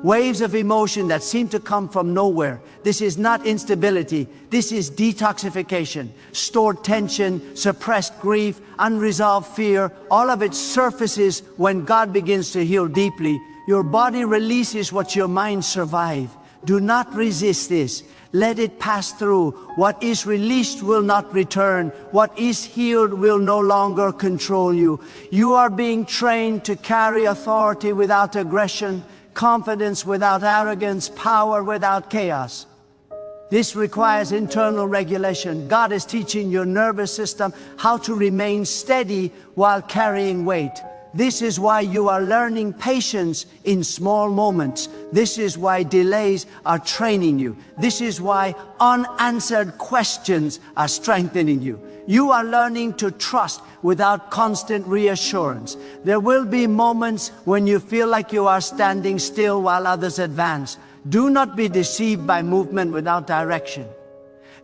Speaker 1: Waves of emotion that seem to come from nowhere. This is not instability. This is detoxification. Stored tension, suppressed grief, unresolved fear, all of it surfaces when God begins to heal deeply. Your body releases what your mind survived. Do not resist this. Let it pass through. What is released will not return. What is healed will no longer control you. You are being trained to carry authority without aggression, confidence without arrogance, power without chaos. This requires internal regulation. God is teaching your nervous system how to remain steady while carrying weight. This is why you are learning patience in small moments. This is why delays are training you. This is why unanswered questions are strengthening you. You are learning to trust without constant reassurance. There will be moments when you feel like you are standing still while others advance. Do not be deceived by movement without direction.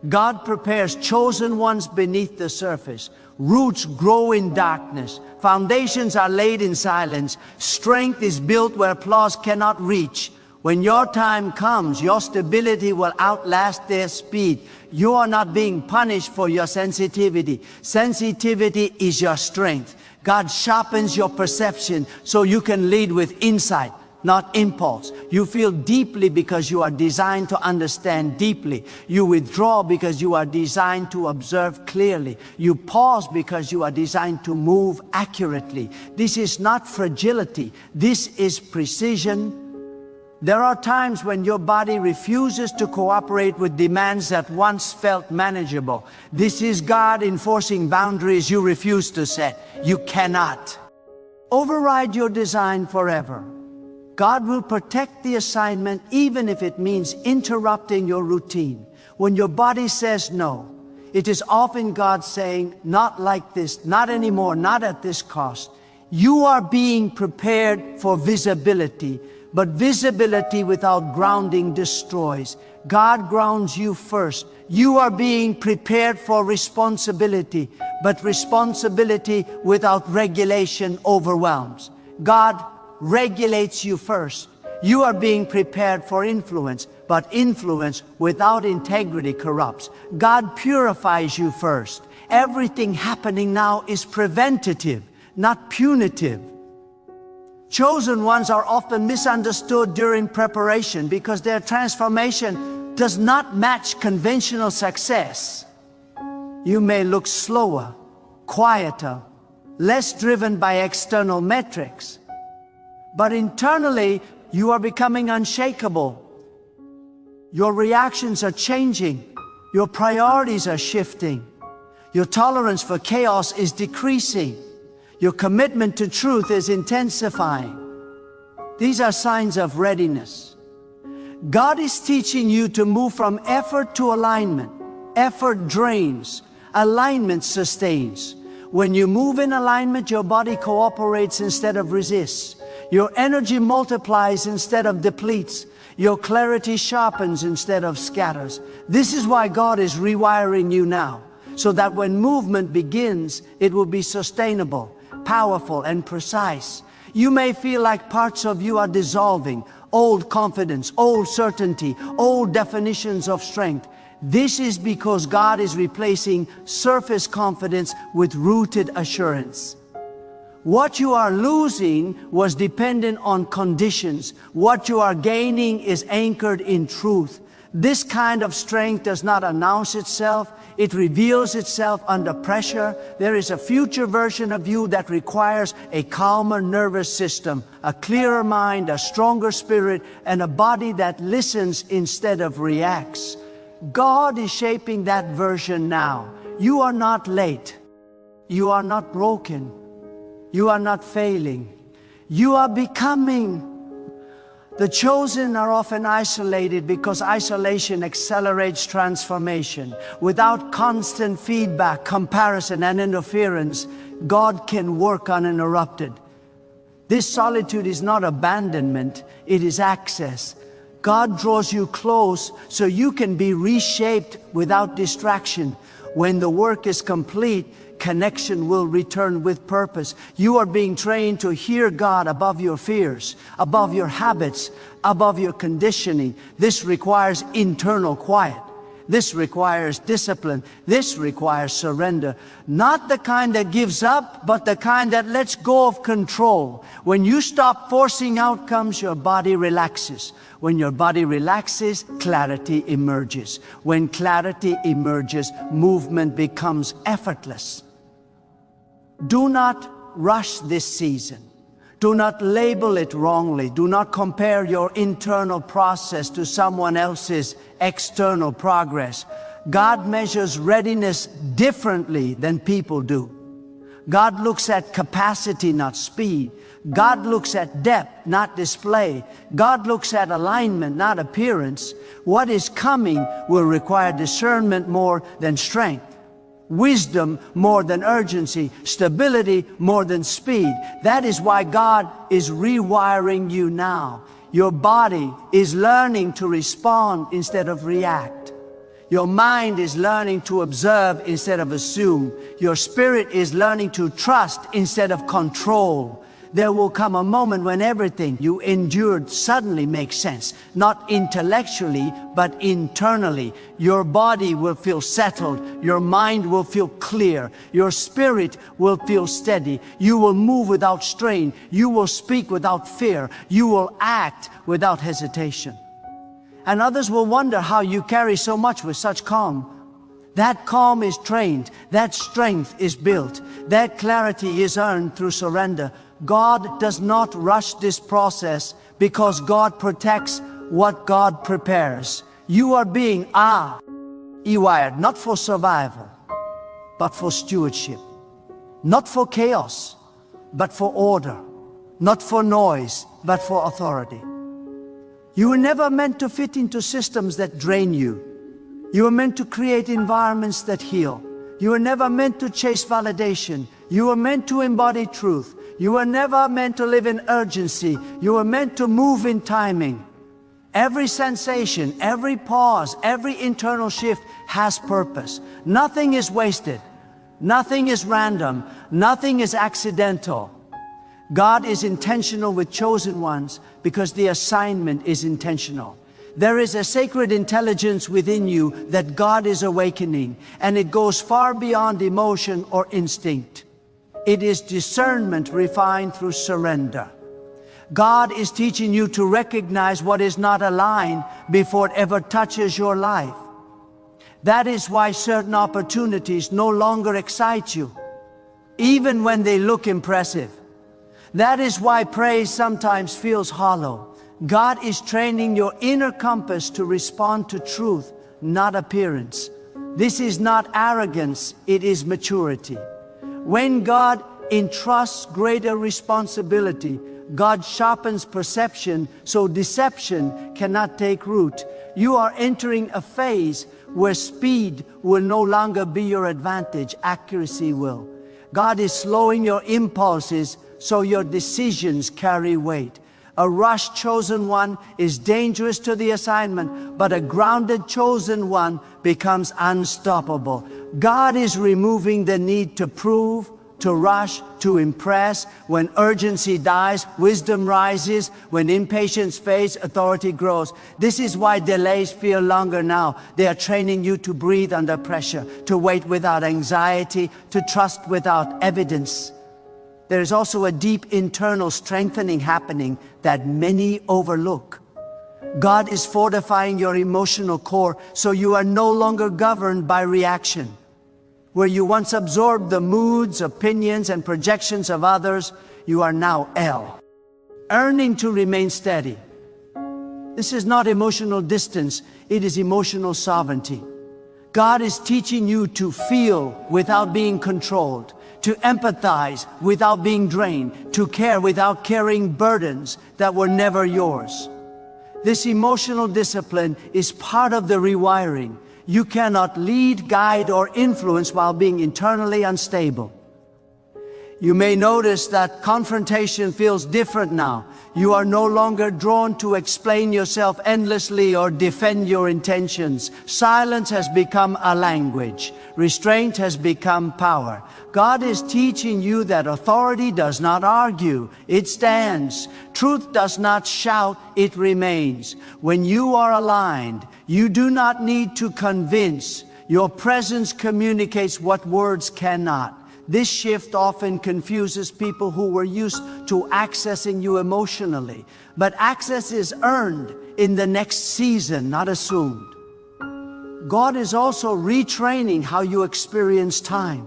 Speaker 1: God prepares chosen ones beneath the surface. Roots grow in darkness. Foundations are laid in silence. Strength is built where applause cannot reach. When your time comes, your stability will outlast their speed. You are not being punished for your sensitivity. Sensitivity is your strength. God sharpens your perception so you can lead with insight, not impulse. You feel deeply because you are designed to understand deeply. You withdraw because you are designed to observe clearly. You pause because you are designed to move accurately. This is not fragility. This is precision. There are times when your body refuses to cooperate with demands that once felt manageable. This is God enforcing boundaries you refuse to set. You cannot override your design forever. God will protect the assignment even if it means interrupting your routine. When your body says no, it is often God saying, not like this, not anymore, not at this cost. You are being prepared for visibility, but visibility without grounding destroys. God grounds you first. You are being prepared for responsibility, but responsibility without regulation overwhelms. God regulates you first. You are being prepared for influence, but influence without integrity corrupts. God purifies you first. Everything happening now is preventative, not punitive. Chosen ones are often misunderstood during preparation because their transformation does not match conventional success. You may look slower, quieter, less driven by external metrics, but internally, you are becoming unshakable. Your reactions are changing. Your priorities are shifting. Your tolerance for chaos is decreasing. Your commitment to truth is intensifying. These are signs of readiness. God is teaching you to move from effort to alignment. Effort drains. Alignment sustains. When you move in alignment, your body cooperates instead of resists. Your energy multiplies instead of depletes. Your clarity sharpens instead of scatters. This is why God is rewiring you now, so that when movement begins, it will be sustainable, powerful, and precise. You may feel like parts of you are dissolving. Old confidence, old certainty, old definitions of strength. This is because God is replacing surface confidence with rooted assurance. What you are losing was dependent on conditions. What you are gaining is anchored in truth. This kind of strength does not announce itself. It reveals itself under pressure. There is a future version of you that requires a calmer nervous system, a clearer mind, a stronger spirit, and a body that listens instead of reacts. God is shaping that version now. You are not late. You are not broken. You are not failing. You are becoming. The chosen are often isolated because isolation accelerates transformation. Without constant feedback, comparison, and interference, God can work uninterrupted. This solitude is not abandonment, it is access. God draws you close so you can be reshaped without distraction. When the work is complete, connection will return with purpose. You are being trained to hear God above your fears, above your habits, above your conditioning. This requires internal quiet. This requires discipline. This requires surrender. Not the kind that gives up, but the kind that lets go of control. When you stop forcing outcomes, your body relaxes. When your body relaxes, clarity emerges. When clarity emerges, movement becomes effortless. Do not rush this season. Do not label it wrongly. Do not compare your internal process to someone else's external progress. God measures readiness differently than people do. God looks at capacity, not speed. God looks at depth, not display. God looks at alignment, not appearance. What is coming will require discernment more than strength, wisdom more than urgency, stability more than speed. That is why God is rewiring you now. Your body is learning to respond instead of react. Your mind is learning to observe instead of assume. Your spirit is learning to trust instead of control. There will come a moment when everything you endured suddenly makes sense, not intellectually, but internally. Your body will feel settled. Your mind will feel clear. Your spirit will feel steady. You will move without strain. You will speak without fear. You will act without hesitation. And others will wonder how you carry so much with such calm. That calm is trained. That strength is built. That clarity is earned through surrender. God does not rush this process because God protects what God prepares. You are being wired not for survival, but for stewardship. Not for chaos, but for order. Not for noise, but for authority. You were never meant to fit into systems that drain you. You were meant to create environments that heal. You were never meant to chase validation. You were meant to embody truth. You were never meant to live in urgency. You were meant to move in timing. Every sensation, every pause, every internal shift has purpose. Nothing is wasted. Nothing is random. Nothing is accidental. God is intentional with chosen ones because the assignment is intentional. There is a sacred intelligence within you that God is awakening, and it goes far beyond emotion or instinct. It is discernment refined through surrender. God is teaching you to recognize what is not aligned before it ever touches your life. That is why certain opportunities no longer excite you, even when they look impressive. That is why praise sometimes feels hollow. God is training your inner compass to respond to truth, not appearance. This is not arrogance, it is maturity. When God entrusts greater responsibility, God sharpens perception so deception cannot take root. You are entering a phase where speed will no longer be your advantage, accuracy will. God is slowing your impulses so your decisions carry weight. A rushed chosen one is dangerous to the assignment, but a grounded chosen one becomes unstoppable. God is removing the need to prove, to rush, to impress. When urgency dies, wisdom rises. When impatience fades, authority grows. This is why delays feel longer now. They are training you to breathe under pressure, to wait without anxiety, to trust without evidence. There is also a deep internal strengthening happening that many overlook. God is fortifying your emotional core so you are no longer governed by reaction. Where you once absorbed the moods, opinions, and projections of others, you are now earning to remain steady. This is not emotional distance, it is emotional sovereignty. God is teaching you to feel without being controlled, to empathize without being drained, to care without carrying burdens that were never yours. This emotional discipline is part of the rewiring. You cannot lead, guide, or influence while being internally unstable. You may notice that confrontation feels different now. You are no longer drawn to explain yourself endlessly or defend your intentions. Silence has become a language. Restraint has become power. God is teaching you that authority does not argue, it stands. Truth does not shout, it remains. When you are aligned, you do not need to convince. Your presence communicates what words cannot. This shift often confuses people who were used to accessing you emotionally. But access is earned in the next season, not assumed. God is also retraining how you experience time.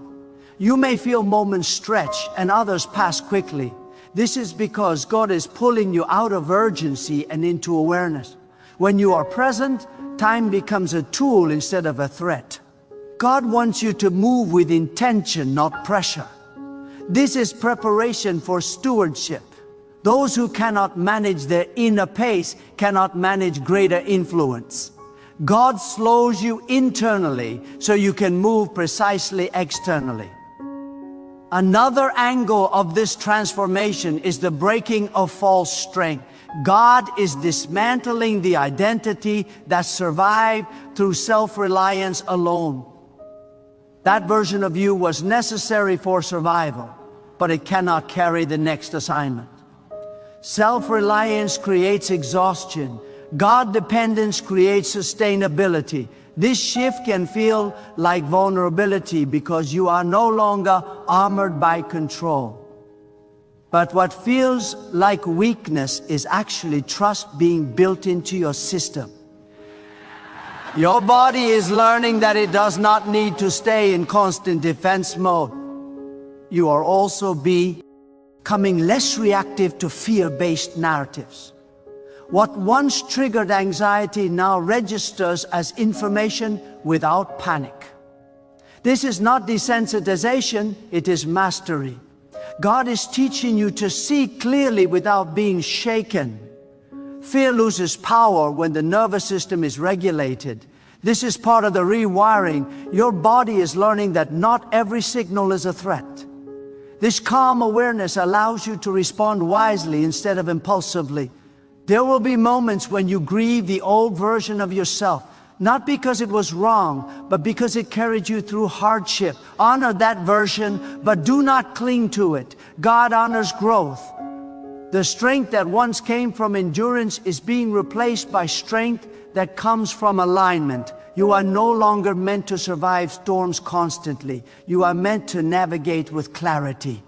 Speaker 1: You may feel moments stretch and others pass quickly. This is because God is pulling you out of urgency and into awareness. When you are present, time becomes a tool instead of a threat. God wants you to move with intention, not pressure. This is preparation for stewardship. Those who cannot manage their inner pace cannot manage greater influence. God slows you internally so you can move precisely externally. Another angle of this transformation is the breaking of false strength. God is dismantling the identity that survived through self-reliance alone. That version of you was necessary for survival, but it cannot carry the next assignment. Self-reliance creates exhaustion. God-dependence creates sustainability. This shift can feel like vulnerability because you are no longer armored by control. But what feels like weakness is actually trust being built into your system. Your body is learning that it does not need to stay in constant defense mode. You are also becoming less reactive to fear-based narratives. What once triggered anxiety now registers as information without panic. This is not desensitization, it is mastery. God is teaching you to see clearly without being shaken. Fear loses power when the nervous system is regulated. This is part of the rewiring. Your body is learning that not every signal is a threat. This calm awareness allows you to respond wisely instead of impulsively. There will be moments when you grieve the old version of yourself, not because it was wrong, but because it carried you through hardship. Honor that version, but do not cling to it. God honors growth. The strength that once came from endurance is being replaced by strength that comes from alignment. You are no longer meant to survive storms constantly. You are meant to navigate with clarity.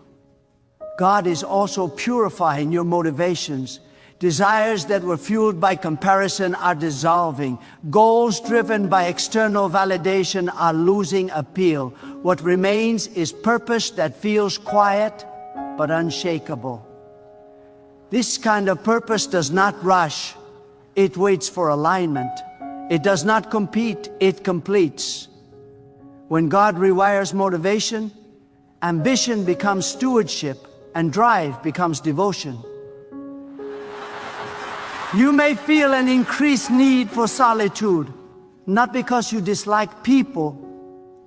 Speaker 1: God is also purifying your motivations. Desires that were fueled by comparison are dissolving. Goals driven by external validation are losing appeal. What remains is purpose that feels quiet but unshakable. This kind of purpose does not rush. It waits for alignment. It does not compete, it completes. When God rewires motivation, ambition becomes stewardship and drive becomes devotion. You may feel an increased need for solitude, not because you dislike people,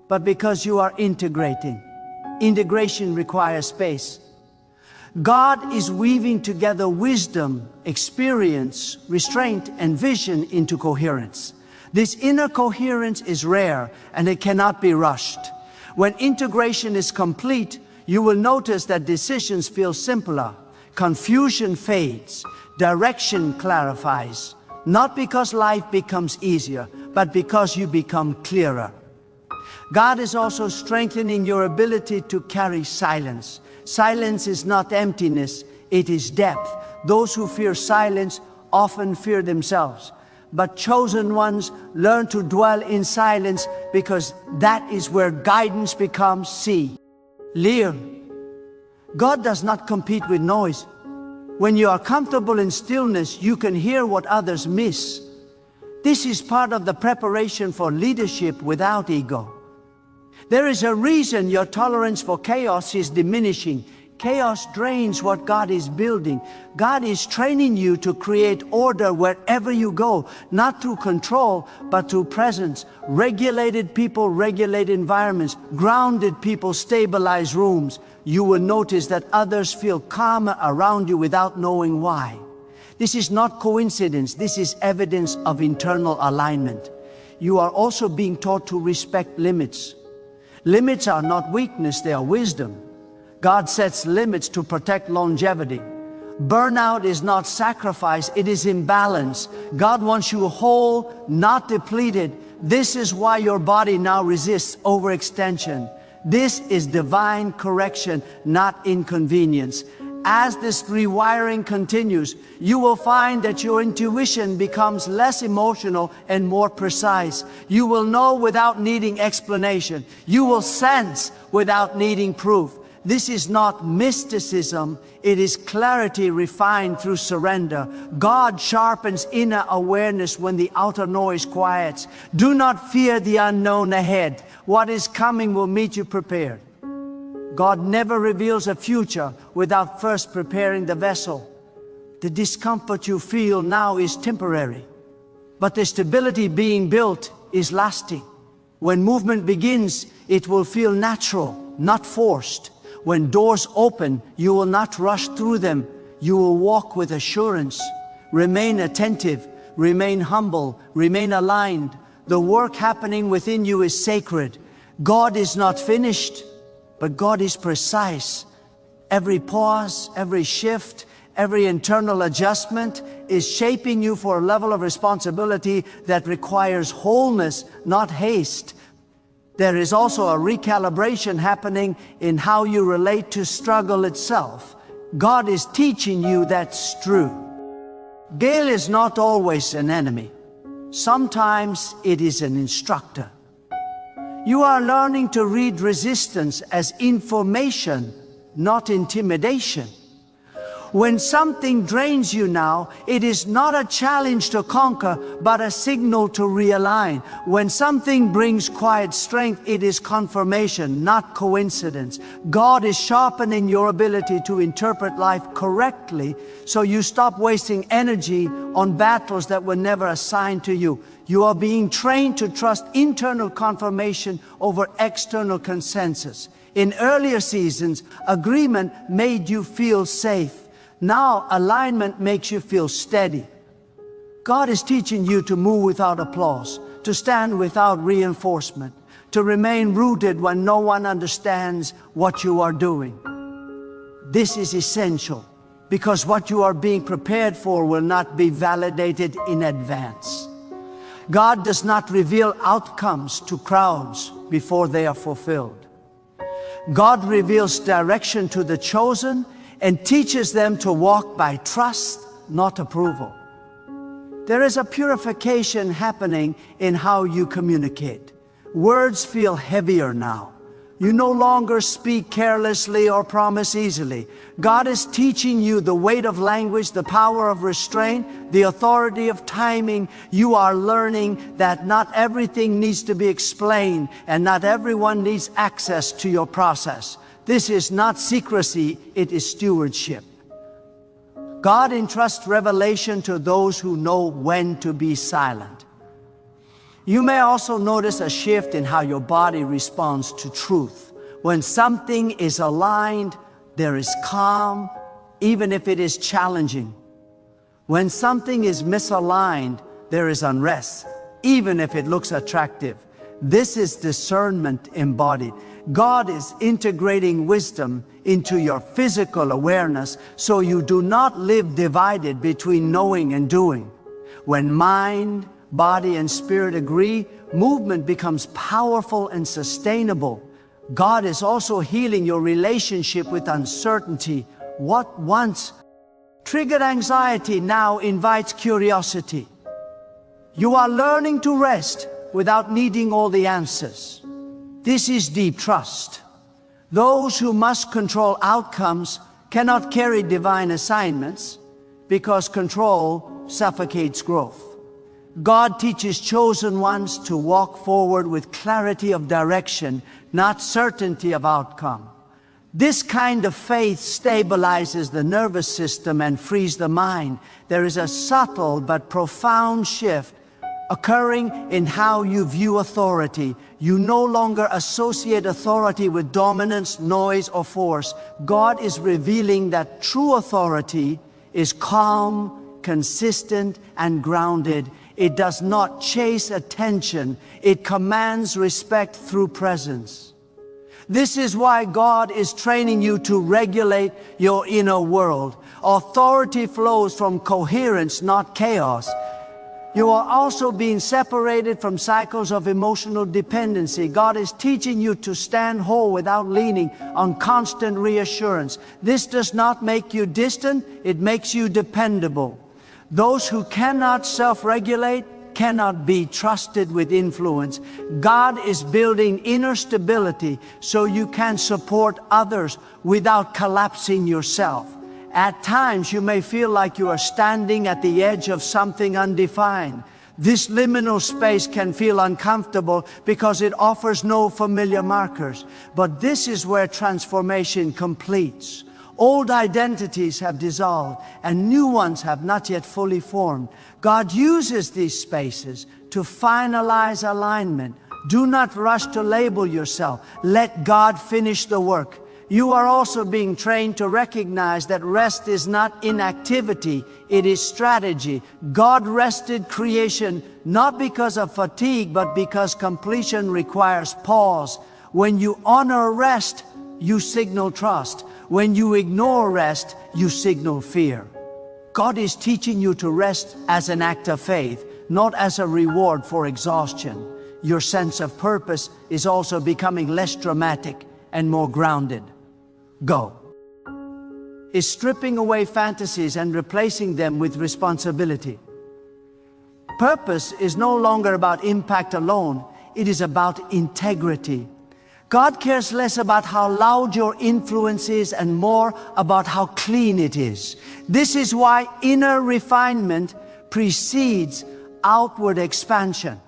Speaker 1: but because you are integrating. Integration requires space. God is weaving together wisdom, experience, restraint, and vision into coherence. This inner coherence is rare and it cannot be rushed. When integration is complete, you will notice that decisions feel simpler, confusion fades, direction clarifies, not because life becomes easier, but because you become clearer. God is also strengthening your ability to carry silence. Silence is not emptiness, it is depth. Those who fear silence often fear themselves. But chosen ones learn to dwell in silence because that is where guidance becomes clear. God does not compete with noise. When you are comfortable in stillness, you can hear what others miss. This is part of the preparation for leadership without ego. There is a reason your tolerance for chaos is diminishing. Chaos drains what God is building. God is training you to create order wherever you go, not through control, but through presence. Regulated people regulate environments. Grounded people stabilize rooms. You will notice that others feel calmer around you without knowing why. This is not coincidence. This is evidence of internal alignment. You are also being taught to respect limits. Limits are not weakness, they are wisdom. God sets limits to protect longevity. Burnout is not sacrifice, it is imbalance. God wants you whole, not depleted. This is why your body now resists overextension. This is divine correction, not inconvenience. As this rewiring continues, you will find that your intuition becomes less emotional and more precise. You will know without needing explanation. You will sense without needing proof. This is not mysticism, it is clarity refined through surrender. God sharpens inner awareness when the outer noise quiets. Do not fear the unknown ahead. What is coming will meet you prepared. God never reveals a future without first preparing the vessel. The discomfort you feel now is temporary, but the stability being built is lasting. When movement begins, it will feel natural, not forced. When doors open, you will not rush through them. You will walk with assurance. Remain attentive, remain humble, remain aligned. The work happening within you is sacred. God is not finished, but God is precise. Every pause, every shift, every internal adjustment is shaping you for a level of responsibility that requires wholeness, not haste. There is also a recalibration happening in how you relate to struggle itself. God is teaching you that's true. Gale is not always an enemy. Sometimes it is an instructor. You are learning to read resistance as information, not intimidation. When something drains you now, it is not a challenge to conquer, but a signal to realign. When something brings quiet strength, it is confirmation, not coincidence. God is sharpening your ability to interpret life correctly, so you stop wasting energy on battles that were never assigned to you. You are being trained to trust internal confirmation over external consensus. In earlier seasons, agreement made you feel safe. Now, alignment makes you feel steady. God is teaching you to move without applause, to stand without reinforcement, to remain rooted when no one understands what you are doing. This is essential, because what you are being prepared for will not be validated in advance. God does not reveal outcomes to crowds before they are fulfilled. God reveals direction to the chosen and teaches them to walk by trust, not approval. There is a purification happening in how you communicate. Words feel heavier now. You no longer speak carelessly or promise easily. God is teaching you the weight of language, the power of restraint, the authority of timing. You are learning that not everything needs to be explained and not everyone needs access to your process. This is not secrecy, it is stewardship. God entrusts revelation to those who know when to be silent. You may also notice a shift in how your body responds to truth. When something is aligned, there is calm, even if it is challenging. When something is misaligned, there is unrest, even if it looks attractive. This is discernment embodied. God is integrating wisdom into your physical awareness so you do not live divided between knowing and doing. When mind, body, and spirit agree, movement becomes powerful and sustainable. God is also healing your relationship with uncertainty. What once triggered anxiety now invites curiosity. You are learning to rest without needing all the answers. This is deep trust. Those who must control outcomes cannot carry divine assignments because control suffocates growth. God teaches chosen ones to walk forward with clarity of direction, not certainty of outcome. This kind of faith stabilizes the nervous system and frees the mind. There is a subtle but profound shift occurring in how you view authority. You no longer associate authority with dominance, noise, or force. God is revealing that true authority is calm, consistent, and grounded. It does not chase attention. It commands respect through presence. This is why God is training you to regulate your inner world. Authority flows from coherence, not chaos. You are also being separated from cycles of emotional dependency. God is teaching you to stand whole without leaning on constant reassurance. This does not make you distant, it makes you dependable. Those who cannot self-regulate cannot be trusted with influence. God is building inner stability so you can support others without collapsing yourself. At times, you may feel like you are standing at the edge of something undefined. This liminal space can feel uncomfortable because it offers no familiar markers. But this is where transformation completes. Old identities have dissolved and new ones have not yet fully formed. God uses these spaces to finalize alignment. Do not rush to label yourself. Let God finish the work. You are also being trained to recognize that rest is not inactivity, it is strategy. God rested creation not because of fatigue, but because completion requires pause. When you honor rest, you signal trust. When you ignore rest, you signal fear. God is teaching you to rest as an act of faith, not as a reward for exhaustion. Your sense of purpose is also becoming less dramatic and more grounded. Go is stripping away fantasies and replacing them with responsibility. Purpose is no longer about impact alone, it is about integrity. God cares less about how loud your influence is and more about how clean it is. This is why inner refinement precedes outward expansion.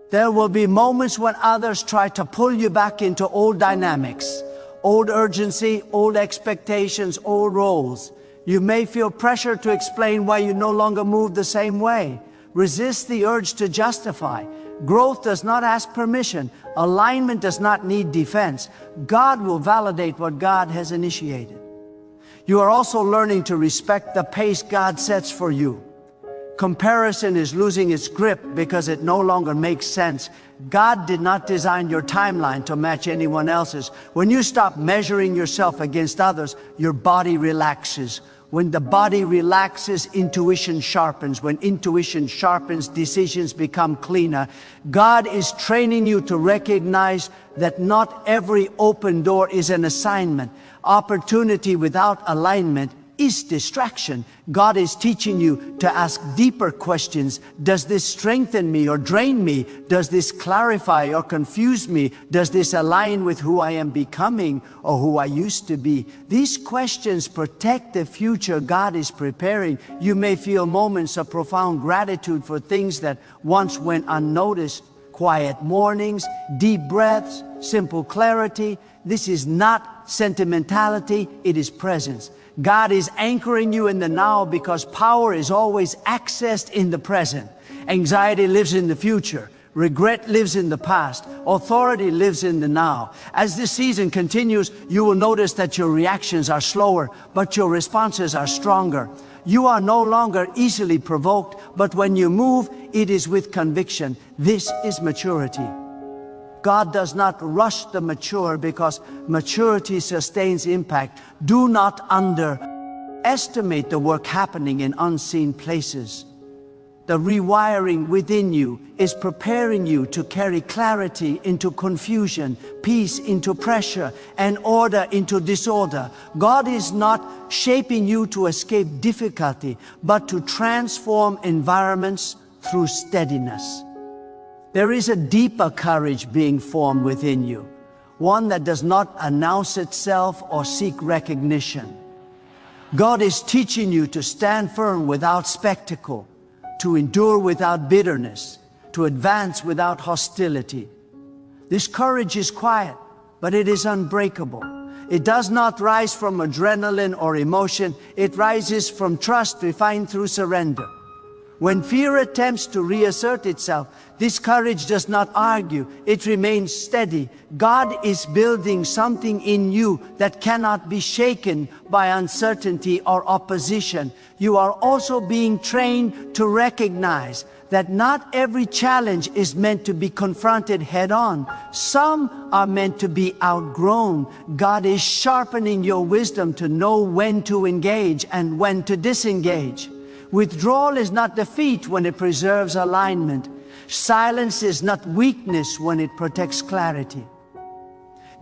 Speaker 1: There will be moments when others try to pull you back into old dynamics. Old urgency, old expectations, old roles. You may feel pressure to explain why you no longer move the same way. Resist the urge to justify. Growth does not ask permission. Alignment does not need defense. God will validate what God has initiated. You are also learning to respect the pace God sets for you. Comparison is losing its grip because it no longer makes sense. God did not design your timeline to match anyone else's. When you stop measuring yourself against others, your body relaxes. When the body relaxes, intuition sharpens. When intuition sharpens, decisions become cleaner. God is training you to recognize that not every open door is an assignment. Opportunity without alignment is distraction. God is teaching you to ask deeper questions. Does this strengthen me or drain me? Does this clarify or confuse me? Does this align with who I am becoming or who I used to be? These questions protect the future God is preparing. You may feel moments of profound gratitude for things that once went unnoticed. Quiet mornings, deep breaths, simple clarity. This is not sentimentality, it is presence. God is anchoring you in the now because power is always accessed in the present. Anxiety lives in the future. Regret lives in the past. Authority lives in the now. As this season continues, you will notice that your reactions are slower, but your responses are stronger. You are no longer easily provoked, but when you move, it is with conviction. This is maturity. God does not rush the mature because maturity sustains impact. Do not underestimate the work happening in unseen places. The rewiring within you is preparing you to carry clarity into confusion, peace into pressure, and order into disorder. God is not shaping you to escape difficulty, but to transform environments through steadiness. There is a deeper courage being formed within you, one that does not announce itself or seek recognition. God is teaching you to stand firm without spectacle, to endure without bitterness, to advance without hostility. This courage is quiet, but it is unbreakable. It does not rise from adrenaline or emotion. It rises from trust refined through surrender. When fear attempts to reassert itself, this courage does not argue. It remains steady. God is building something in you that cannot be shaken by uncertainty or opposition. You are also being trained to recognize that not every challenge is meant to be confronted head-on. Some are meant to be outgrown. God is sharpening your wisdom to know when to engage and when to disengage. Withdrawal is not defeat when it preserves alignment. Silence is not weakness when it protects clarity.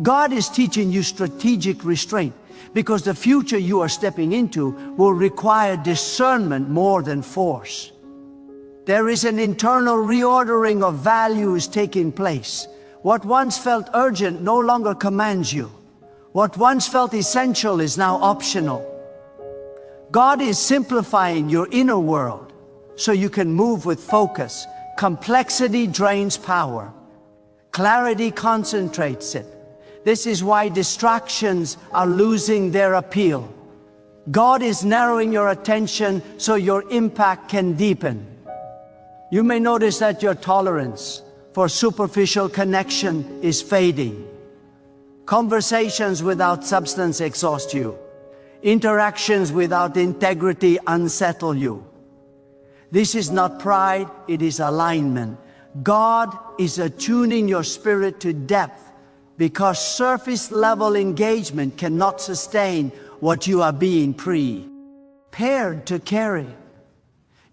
Speaker 1: God is teaching you strategic restraint because the future you are stepping into will require discernment more than force. There is an internal reordering of values taking place. What once felt urgent no longer commands you. What once felt essential is now optional. God is simplifying your inner world so you can move with focus. Complexity drains power. Clarity concentrates it. This is why distractions are losing their appeal. God is narrowing your attention so your impact can deepen. You may notice that your tolerance for superficial connection is fading. Conversations without substance exhaust you. Interactions without integrity unsettle you. This is not pride, it is alignment. God is attuning your spirit to depth because surface-level engagement cannot sustain what you are being prepared to carry.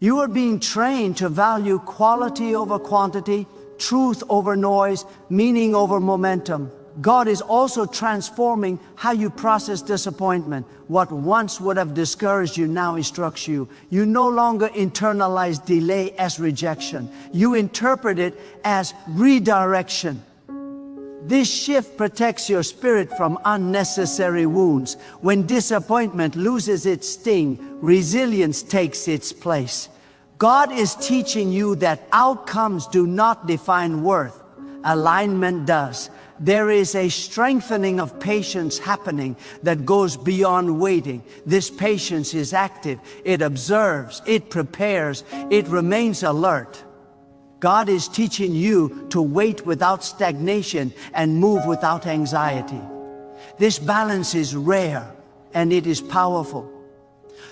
Speaker 1: You are being trained to value quality over quantity, truth over noise, meaning over momentum. God is also transforming how you process disappointment. What once would have discouraged you now instructs you. You no longer internalize delay as rejection. You interpret it as redirection. This shift protects your spirit from unnecessary wounds. When disappointment loses its sting, resilience takes its place. God is teaching you that outcomes do not define worth. Alignment does. There is a strengthening of patience happening that goes beyond waiting. This patience is active. It observes, it prepares, it remains alert. God is teaching you to wait without stagnation and move without anxiety. This balance is rare and it is powerful.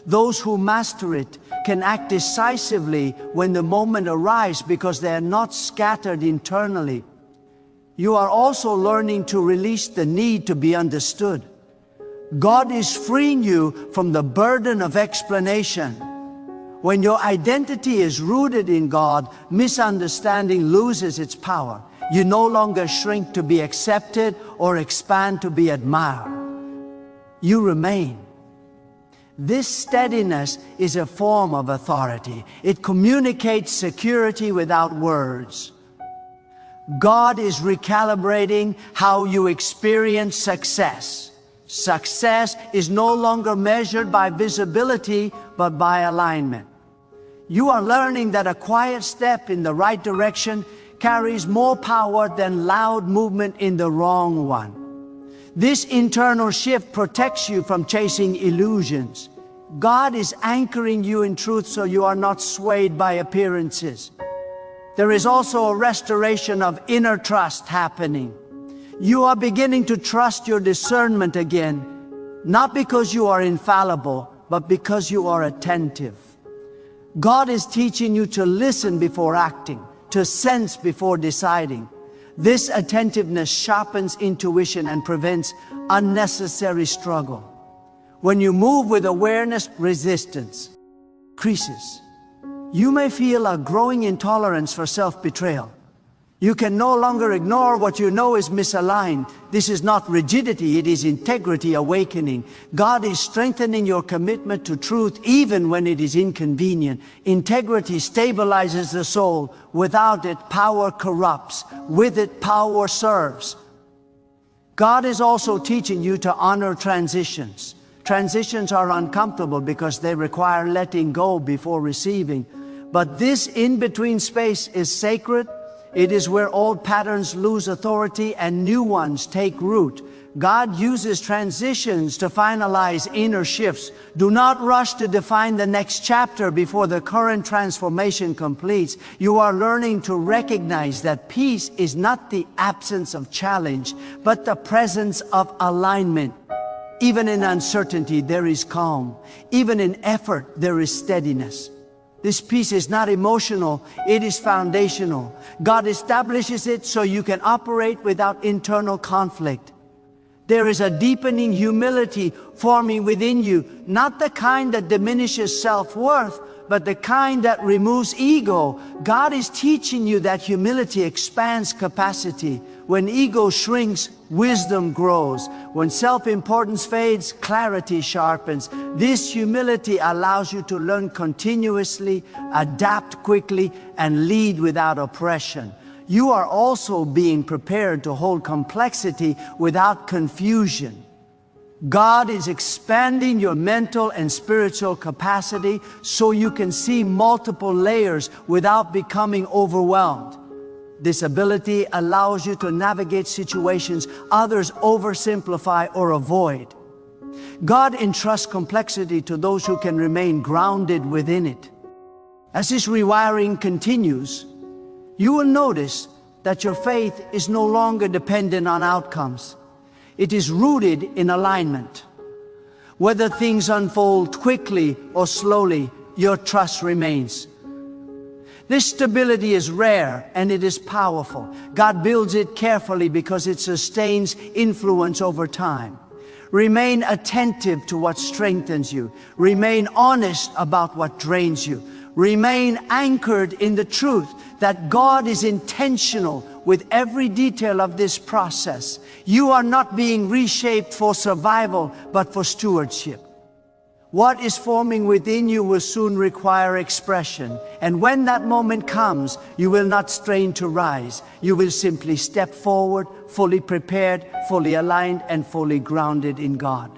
Speaker 1: Those who master it can act decisively when the moment arrives because they are not scattered internally. You are also learning to release the need to be understood. God is freeing you from the burden of explanation. When your identity is rooted in God, misunderstanding loses its power. You no longer shrink to be accepted or expand to be admired. You remain. This steadiness is a form of authority. It communicates security without words. God is recalibrating how you experience success. Success is no longer measured by visibility, but by alignment. You are learning that a quiet step in the right direction carries more power than loud movement in the wrong one. This internal shift protects you from chasing illusions. God is anchoring you in truth so you are not swayed by appearances. There is also a restoration of inner trust happening. You are beginning to trust your discernment again, not because you are infallible, but because you are attentive. God is teaching you to listen before acting, to sense before deciding. This attentiveness sharpens intuition and prevents unnecessary struggle. When you move with awareness, resistance increases. You may feel a growing intolerance for self-betrayal. You can no longer ignore what you know is misaligned. This is not rigidity, it is integrity awakening. God is strengthening your commitment to truth even when it is inconvenient. Integrity stabilizes the soul. Without it, power corrupts. With it, power serves. God is also teaching you to honor transitions. Transitions are uncomfortable because they require letting go before receiving. But this in-between space is sacred. It is where old patterns lose authority and new ones take root. God uses transitions to finalize inner shifts. Do not rush to define the next chapter before the current transformation completes. You are learning to recognize that peace is not the absence of challenge, but the presence of alignment. Even in uncertainty, there is calm. Even in effort, there is steadiness. This peace is not emotional, it is foundational. God establishes it so you can operate without internal conflict. There is a deepening humility forming within you, not the kind that diminishes self-worth, but the kind that removes ego. God is teaching you that humility expands capacity. When ego shrinks, wisdom grows. When self-importance fades, clarity sharpens. This humility allows you to learn continuously, adapt quickly, and lead without oppression. You are also being prepared to hold complexity without confusion. God is expanding your mental and spiritual capacity so you can see multiple layers without becoming overwhelmed. This ability allows you to navigate situations others oversimplify or avoid. God entrusts complexity to those who can remain grounded within it. As this rewiring continues, you will notice that your faith is no longer dependent on outcomes. It is rooted in alignment. Whether things unfold quickly or slowly, your trust remains. This stability is rare and it is powerful. God builds it carefully because it sustains influence over time. Remain attentive to what strengthens you. Remain honest about what drains you. Remain anchored in the truth that God is intentional with every detail of this process. You are not being reshaped for survival, but for stewardship. What is forming within you will soon require expression. And when that moment comes, you will not strain to rise. You will simply step forward, fully prepared, fully aligned, and fully grounded in God.